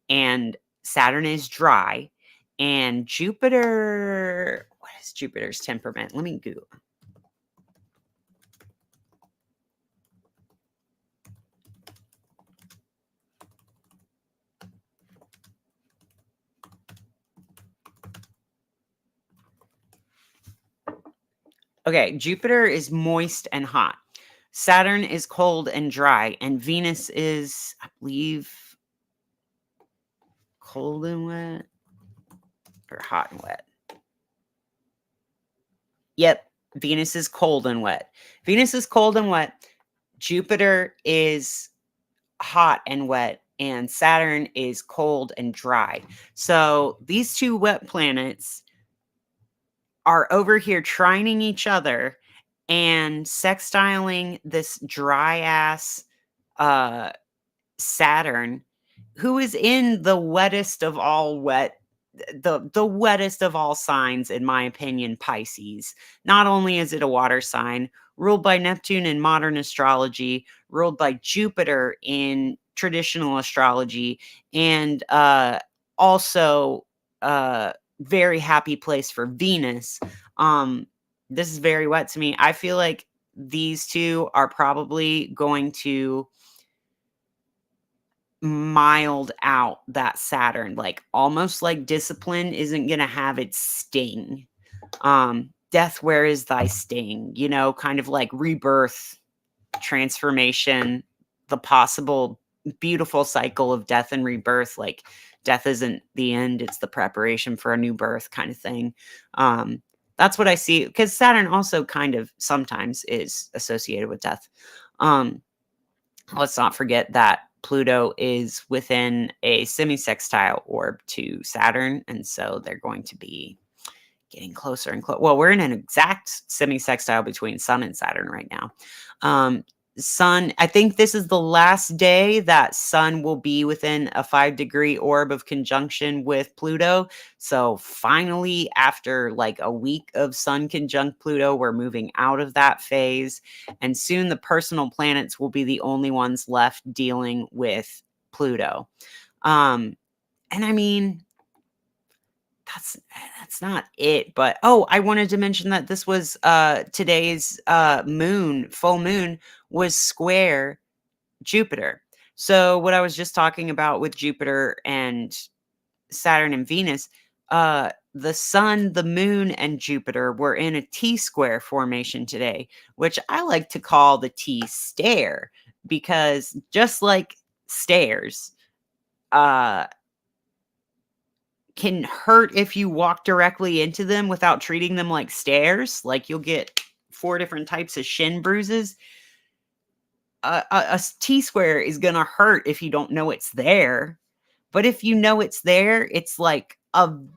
and Saturn is dry. And Jupiter, what is Jupiter's temperament? Let me Google. Okay, Jupiter is moist and hot. Saturn is cold and dry, and Venus is, I believe, cold and wet or hot and wet. Yep, Venus is cold and wet. Venus is cold and wet. Jupiter is hot and wet, and Saturn is cold and dry. So these two wet planets are over here trining each other and sextiling this dry ass Saturn, who is in the wettest of all wet, the wettest of all signs, in my opinion, Pisces. Not only is it a water sign, ruled by Neptune in modern astrology, ruled by Jupiter in traditional astrology, and also very happy place for Venus. This is very wet to me. I feel like these two are probably going to mild out that Saturn, like almost like discipline isn't going to have its sting. Death, where is thy sting? You know, kind of like rebirth, transformation, the possible beautiful cycle of death and rebirth. Like death isn't the end, it's the preparation for a new birth kind of thing. That's what I see, because Saturn also kind of sometimes is associated with death. Let's not forget that Pluto is within a semi-sextile orb to Saturn, and so they're going to be getting closer and closer. Well, we're in an exact semi-sextile between Sun and Saturn right now. Sun, I think this is the last day that Sun will be within a 5-degree orb of conjunction with Pluto. So finally, after like a week of Sun conjunct Pluto, we're moving out of that phase. And soon the personal planets will be the only ones left dealing with Pluto. And I mean, that's not it, but I wanted to mention that this was today's full moon was square Jupiter. So what I was just talking about with Jupiter and Saturn and Venus, the sun, the moon, and Jupiter were in a T-square formation today, which I like to call the T-stair, because just like stairs, can hurt if you walk directly into them without treating them like stairs. Like you'll get 4 different types of shin bruises. A T-square is going to hurt if you don't know it's there. But if you know it's there, it's like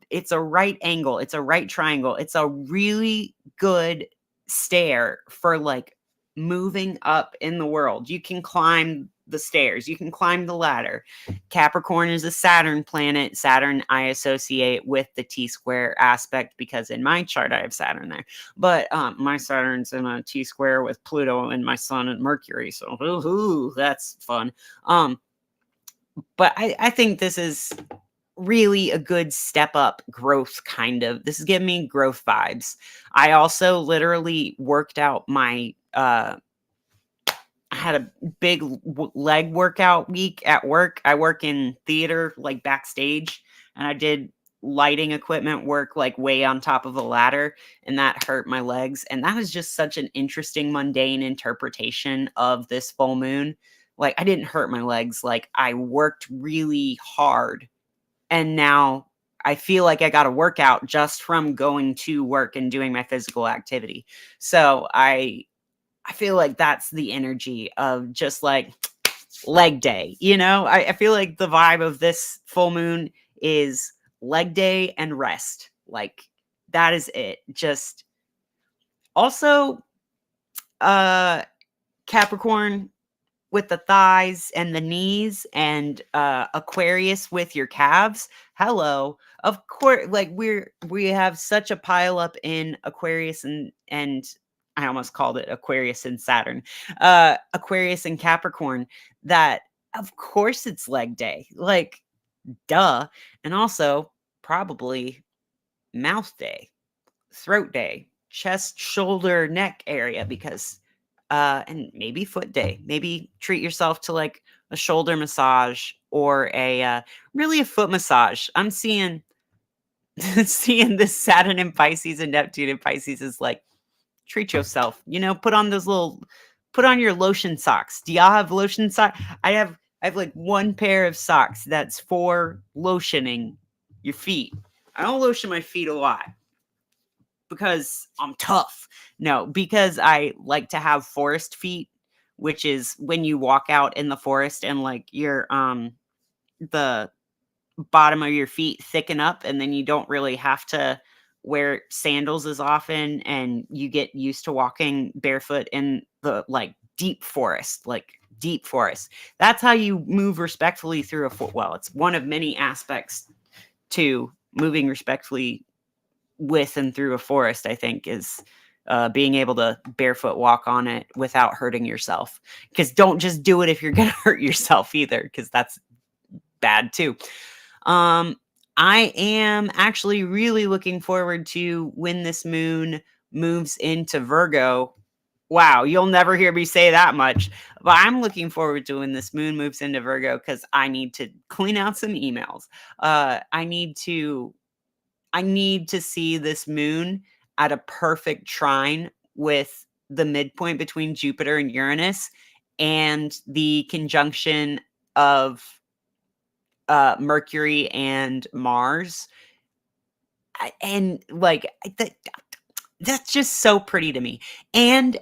it's a right angle. It's a right triangle. It's a really good stair for like moving up in the world. You can climb the stairs. You can climb the ladder. Capricorn is a Saturn planet. Saturn I associate with the T-square aspect because in my chart I have Saturn there. But my Saturn's in a T-square with Pluto and my Sun and Mercury. So that's fun. But I think this is really a good step up growth kind of. This is giving me growth vibes. I also literally worked out my I had a big leg workout week at work. I work in theater, like backstage, and I did lighting equipment work like way on top of a ladder, and that hurt my legs. And that was just such an interesting mundane interpretation of this full moon. Like I didn't hurt my legs, like I worked really hard, and now I feel like I got a workout just from going to work and doing my physical activity. So I feel like that's the energy of just like leg day, you know? I feel like the vibe of this full moon is leg day and rest. Like that is it. Just also Capricorn, with the thighs and the knees, and Aquarius with your calves. Hello. Of course, like we have such a pile up in Aquarius and I almost called it Aquarius and Saturn. Aquarius and Capricorn, that of course it's leg day. Like, duh. And also probably mouth day, throat day, chest, shoulder, neck area, because and maybe foot day. Maybe treat yourself to like a shoulder massage or really a foot massage. I'm seeing seeing this Saturn in Pisces and Neptune in Pisces is like, treat yourself. Put on your lotion socks. Do y'all have lotion socks? I have like one pair of socks that's for lotioning your feet. I don't lotion my feet a lot because I'm tough. No, because I like to have forest feet, which is when you walk out in the forest and like the bottom of your feet thicken up, and then you don't really have to wear sandals as often, and you get used to walking barefoot in the like deep forest, That's how you move respectfully through well, it's one of many aspects to moving respectfully with and through a forest, I think, is being able to barefoot walk on it without hurting yourself. Because don't just do it if you're going to hurt yourself either, because that's bad too. I am actually really looking forward to when this moon moves into Virgo. Wow, you'll never hear me say that much. But I'm looking forward to when this moon moves into Virgo, because I need to clean out some emails. I need to see this moon at a perfect trine with the midpoint between Jupiter and Uranus and the conjunction of Mercury and Mars. That's just so pretty to me. And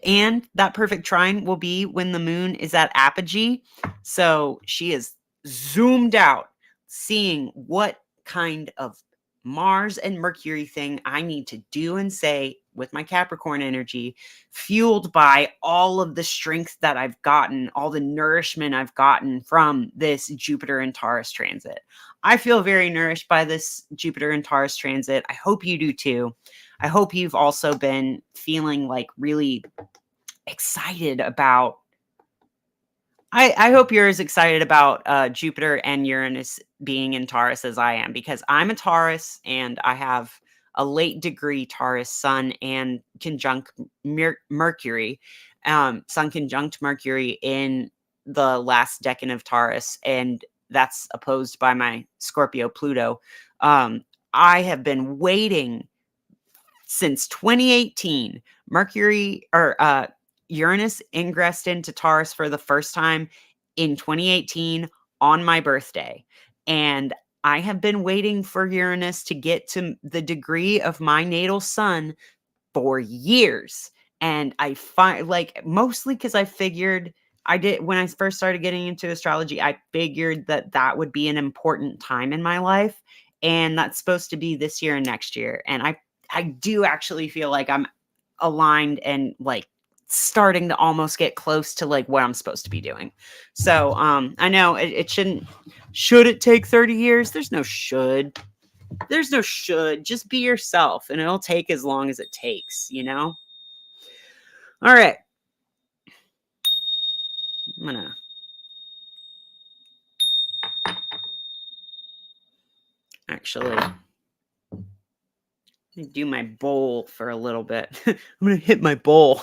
that perfect trine will be when the moon is at apogee. So she is zoomed out, seeing what kind of Mars and Mercury thing I need to do and say with my Capricorn energy, fueled by all of the strength that I've gotten, all the nourishment I've gotten from this Jupiter and Taurus transit. I feel very nourished by this Jupiter and Taurus transit. I hope you do too. I hope you've also been feeling like really excited about. I hope you're as excited about Jupiter and Uranus being in Taurus as I am, because I'm a Taurus and I have a late degree Taurus sun and conjunct Mercury, sun conjunct Mercury in the last decan of Taurus, and that's opposed by my Scorpio Pluto. I have been waiting since 2018. Uranus ingressed into Taurus for the first time in 2018 on my birthday. And I have been waiting for Uranus to get to the degree of my natal sun for years. And I find, like, mostly because I figured when I first started getting into astrology, I figured that would be an important time in my life. And that's supposed to be this year and next year. And I do actually feel like I'm aligned and like starting to almost get close to like what I'm supposed to be doing. So I know it shouldn't. Should it take 30 years? There's no should. There's no should. Just be yourself, and it'll take as long as it takes, you know? All right. I'm gonna actually do my bowl for a little bit. I'm gonna hit my bowl.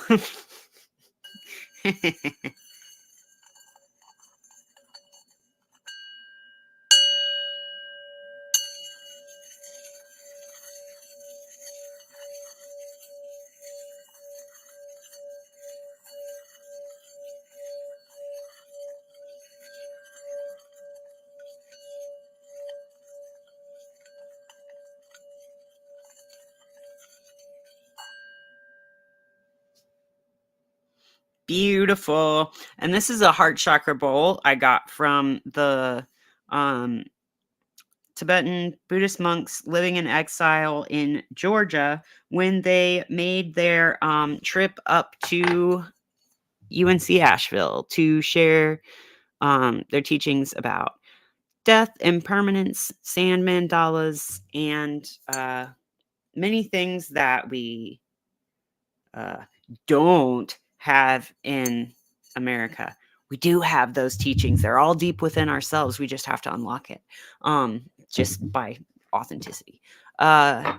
Beautiful. And this is a heart chakra bowl I got from the Tibetan Buddhist monks living in exile in Georgia when they made their trip up to UNC Asheville to share their teachings about death, impermanence, sand mandalas, and many things that we uh, don't have in America. We do have those teachings. They're all deep within ourselves. We just have to unlock it just by authenticity. I'm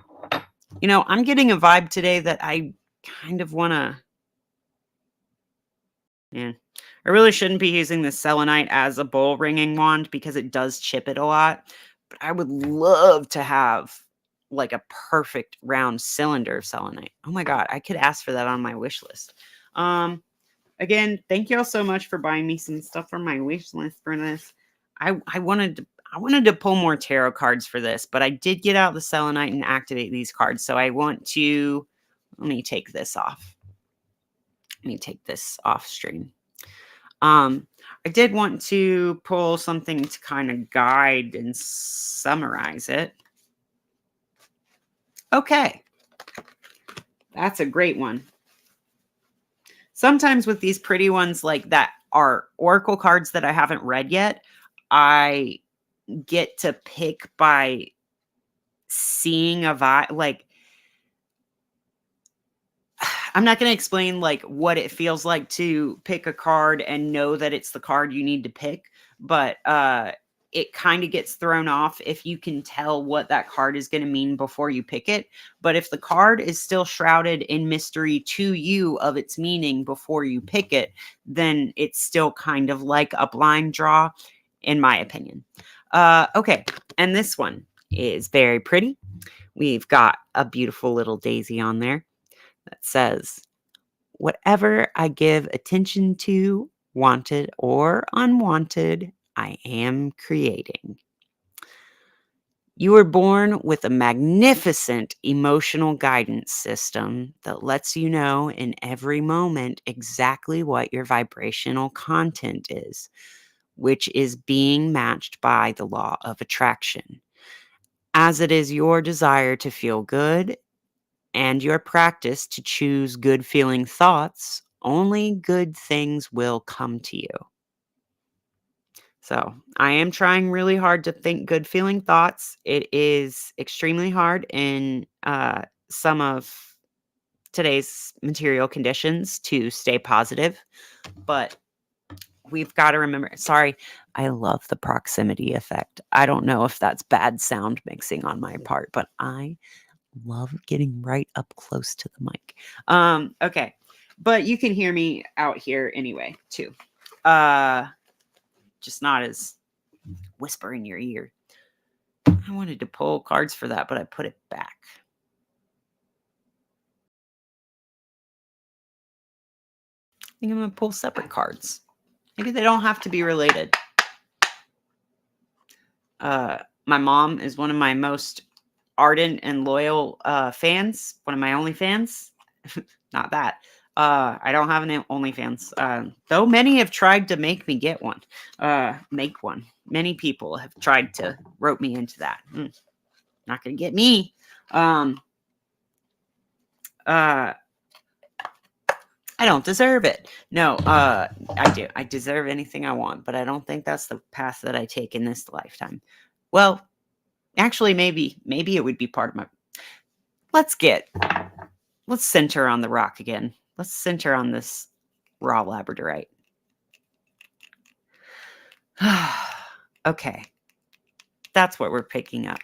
getting a vibe today that I kind of want to. Yeah. I really shouldn't be using the selenite as a bowl ringing wand because it does chip it a lot. But I would love to have like a perfect round cylinder of selenite. Oh my god, I could ask for that on my wish list. Again, thank you all so much for buying me some stuff from my wish list for this. I wanted to pull more tarot cards for this, but I did get out the selenite and activate these cards. So I want to let me take this off. Let me take this off stream. I did want to pull something to kind of guide and summarize it. Okay. That's a great one. Sometimes with these pretty ones like that are oracle cards that I haven't read yet, I get to pick by seeing a vibe. Like, I'm not going to explain like what it feels like to pick a card and know that it's the card you need to pick, but it kind of gets thrown off if you can tell what that card is going to mean before you pick it. But if the card is still shrouded in mystery to you of its meaning before you pick it, then it's still kind of like a blind draw, in my opinion. Okay, and this one is very pretty. We've got a beautiful little daisy on there that says, whatever I give attention to, wanted or unwanted, I am creating. You were born with a magnificent emotional guidance system that lets you know in every moment exactly what your vibrational content is, which is being matched by the law of attraction. As it is your desire to feel good and your practice to choose good feeling thoughts, only good things will come to you. So I am trying really hard to think good feeling thoughts. It is extremely hard in some of today's material conditions to stay positive, but we've got to remember. Sorry, I love the proximity effect. I don't know if that's bad sound mixing on my part, but I love getting right up close to the mic. Okay. But you can hear me out here anyway, too. Just not as whisper in your ear. I wanted to pull cards for that, but I put it back. I think I'm going to pull separate cards. Maybe they don't have to be related. My mom is one of my most ardent and loyal fans, one of my only fans. Not that. I don't have an OnlyFans, though many have tried to make me get one. Make one. Many people have tried to rope me into that. Not gonna get me. I don't deserve it. No, I do. I deserve anything I want, but I don't think that's the path that I take in this lifetime. Well, actually, maybe it would be part of my. Let's center on the rock again. Let's center on this raw labradorite. Okay. That's what we're picking up.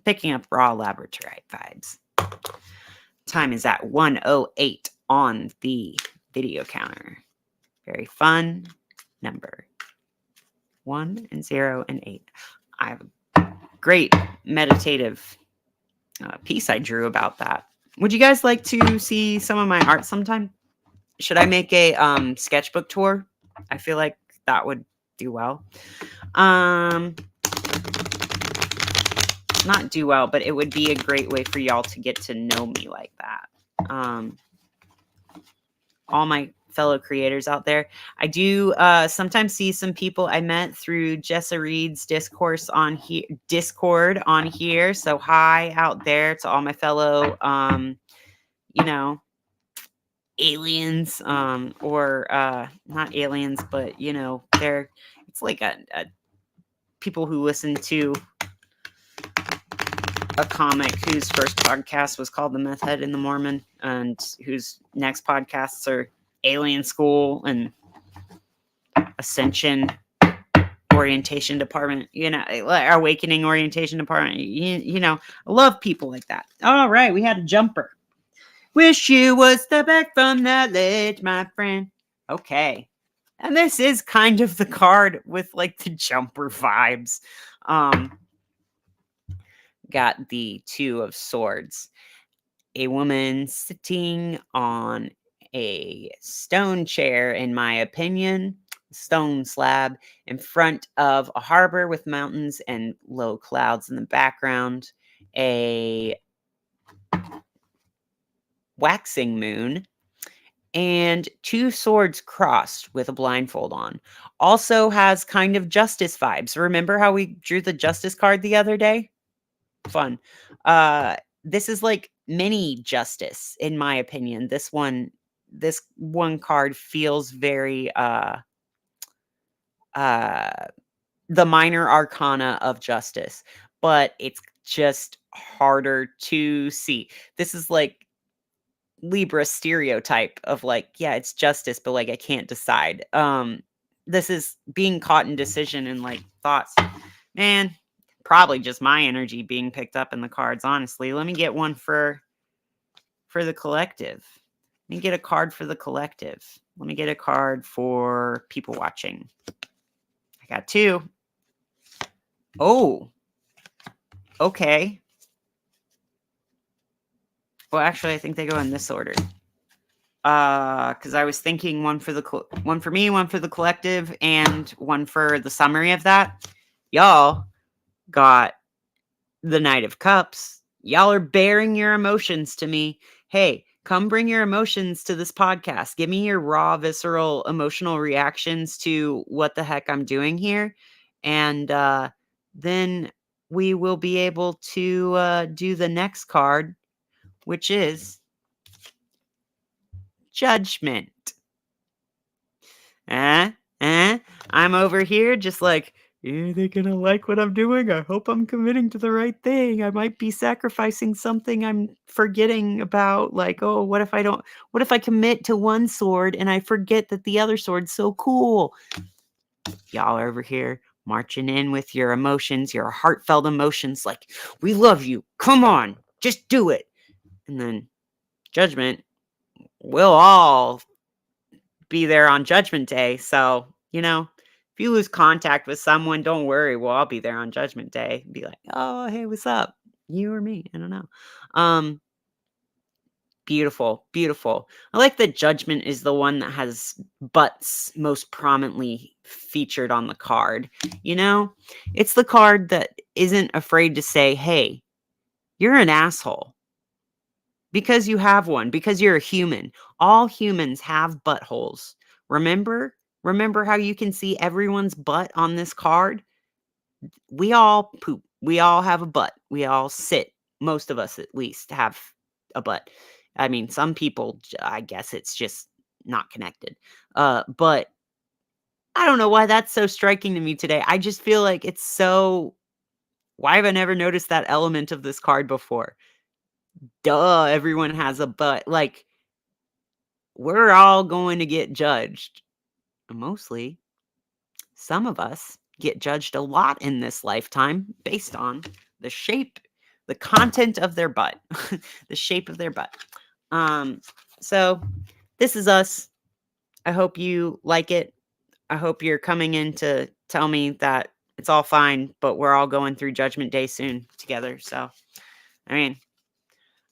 Picking up raw labradorite vibes. Time is at 1:08 on the video counter. Very fun number. 1 and 0 and 8. I have a great meditative piece I drew about that. Would you guys like to see some of my art sometime? Should I make a sketchbook tour? I feel like that would do well. Not do well, but it would be a great way for y'all to get to know me like that. All my fellow creators out there. I do sometimes see some people I met through Jessa Reed's Discord on here. So hi out there to all my fellow, aliens, or not aliens, but it's like a people who listen to a comic whose first podcast was called The Meth Head and the Mormon, and whose next podcasts are Alien School and Ascension Orientation Department, Awakening Orientation Department. I love people like that. All right, we had a jumper. Wish you was the back from that ledge, my friend. Okay. And this is kind of the card with like the jumper vibes. Got the Two of Swords. A woman sitting on a stone chair, in my opinion, stone slab, in front of a harbor with mountains and low clouds in the background. A waxing moon and two swords crossed with a blindfold on. Also has kind of justice vibes. Remember how we drew the justice card the other day? Fun. This is like mini justice, in my opinion. This one card feels very the minor arcana of justice, but it's just harder to see. This is like Libra stereotype of like, yeah, it's justice, but like I can't decide. This is being caught in decision and like thoughts. Man, probably just my energy being picked up in the cards, honestly. Let me get one for the collective. Let me get a card for the collective. Let me get a card for people watching. I got two. Oh. Okay. Well, actually, I think they go in this order. Because I was thinking one for me, one for the collective, and one for the summary of that. Y'all got the Knight of Cups. Y'all are bearing your emotions to me. Hey, come bring your emotions to this podcast. Give me your raw, visceral, emotional reactions to what the heck I'm doing here. And then we will be able to do the next card, which is Judgment. I'm over here just like, are they gonna like what I'm doing? I hope I'm committing to the right thing. I might be sacrificing something I'm forgetting about. Like, oh, what if I commit to one sword and I forget that the other sword's so cool? Y'all are over here marching in with your emotions, your heartfelt emotions, like, we love you. Come on, just do it. And then Judgment, we'll all be there on Judgment Day. So, if you lose contact with someone, don't worry. We'll all be there on Judgment Day. Be like, oh, hey, what's up? You or me? I don't know. Beautiful, beautiful. I like that Judgment is the one that has butts most prominently featured on the card. It's the card that isn't afraid to say, hey, you're an asshole. Because you have one, because you're a human. All humans have buttholes. Remember how you can see everyone's butt on this card? We all poop. We all have a butt. We all sit. Most of us, at least, have a butt. I mean, some people, I guess it's just not connected. But I don't know why that's so striking to me today. I just feel like it's so... Why have I never noticed that element of this card before? Duh, everyone has a butt. Like, we're all going to get judged. Mostly, some of us get judged a lot in this lifetime based on the content of their butt, the shape of their butt. So this is us. I hope you like it. I hope you're coming in to tell me that it's all fine, but we're all going through Judgment Day soon together. So, I mean,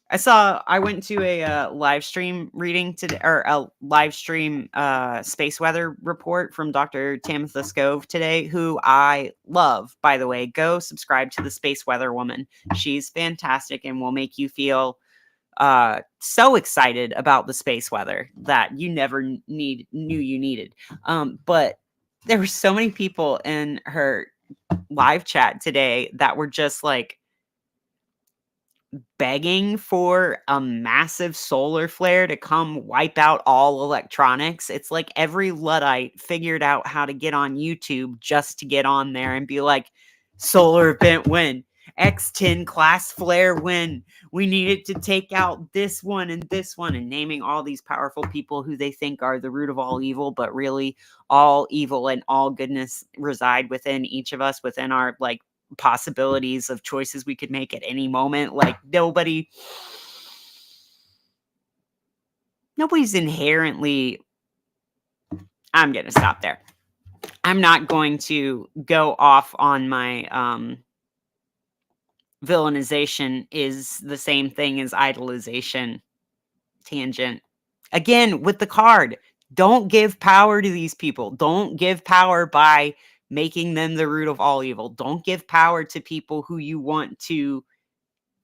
I went to a live stream reading today, or a live stream space weather report from Dr. Tamitha Skov today, who I love, by the way. Go subscribe to the Space Weather Woman. She's fantastic and will make you feel so excited about the space weather that you never knew you needed. But there were so many people in her live chat today that were just like begging for a massive solar flare to come wipe out all electronics. It's like every Luddite figured out how to get on YouTube just to get on there and be like, solar event when X10 class flare when we needed to take out this one and naming all these powerful people who they think are the root of all evil, but really all evil and all goodness reside within each of us, within our like possibilities of choices we could make at any moment. Like nobody's inherently. I'm gonna stop there. I'm not going to go off on my villainization is the same thing as idolization tangent. Again, with the card, don't give power to these people. Don't give power by making them the root of all evil. Don't give power to people who you want to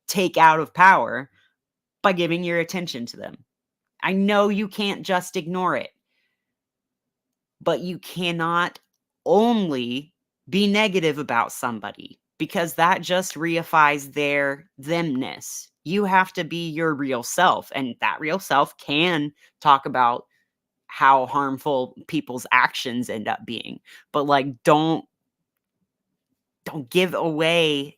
take out of power by giving your attention to them. I know you can't just ignore it, but you cannot only be negative about somebody because that just reifies their themness. You have to be your real self, and that real self can talk about how harmful people's actions end up being, but like don't give away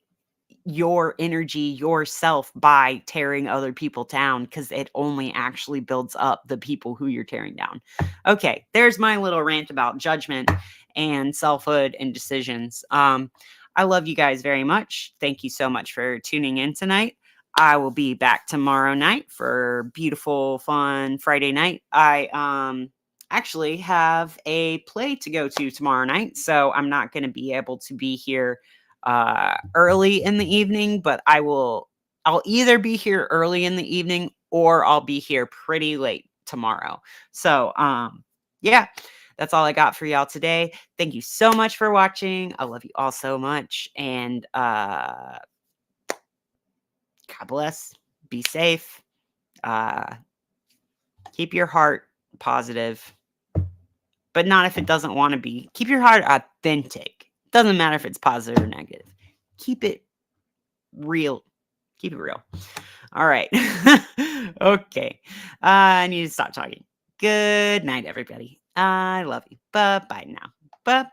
your energy, yourself by tearing other people down, because it only actually builds up the people who you're tearing down. Okay, there's my little rant about judgment and selfhood and decisions. I love you guys very much. Thank you so much for tuning in tonight. I will be back tomorrow night for beautiful, fun Friday night. I actually have a play to go to tomorrow night, so I'm not going to be able to be here early in the evening, but I'll either be here early in the evening or I'll be here pretty late tomorrow. So, yeah, that's all I got for y'all today. Thank you so much for watching. I love you all so much. And, God bless. Be safe. Keep your heart positive, but not if it doesn't want to be. Keep your heart authentic. Doesn't matter if it's positive or negative. Keep it real. Keep it real. All right. Okay. I need to stop talking. Good night, everybody. I love you. Bye-bye now. Bye.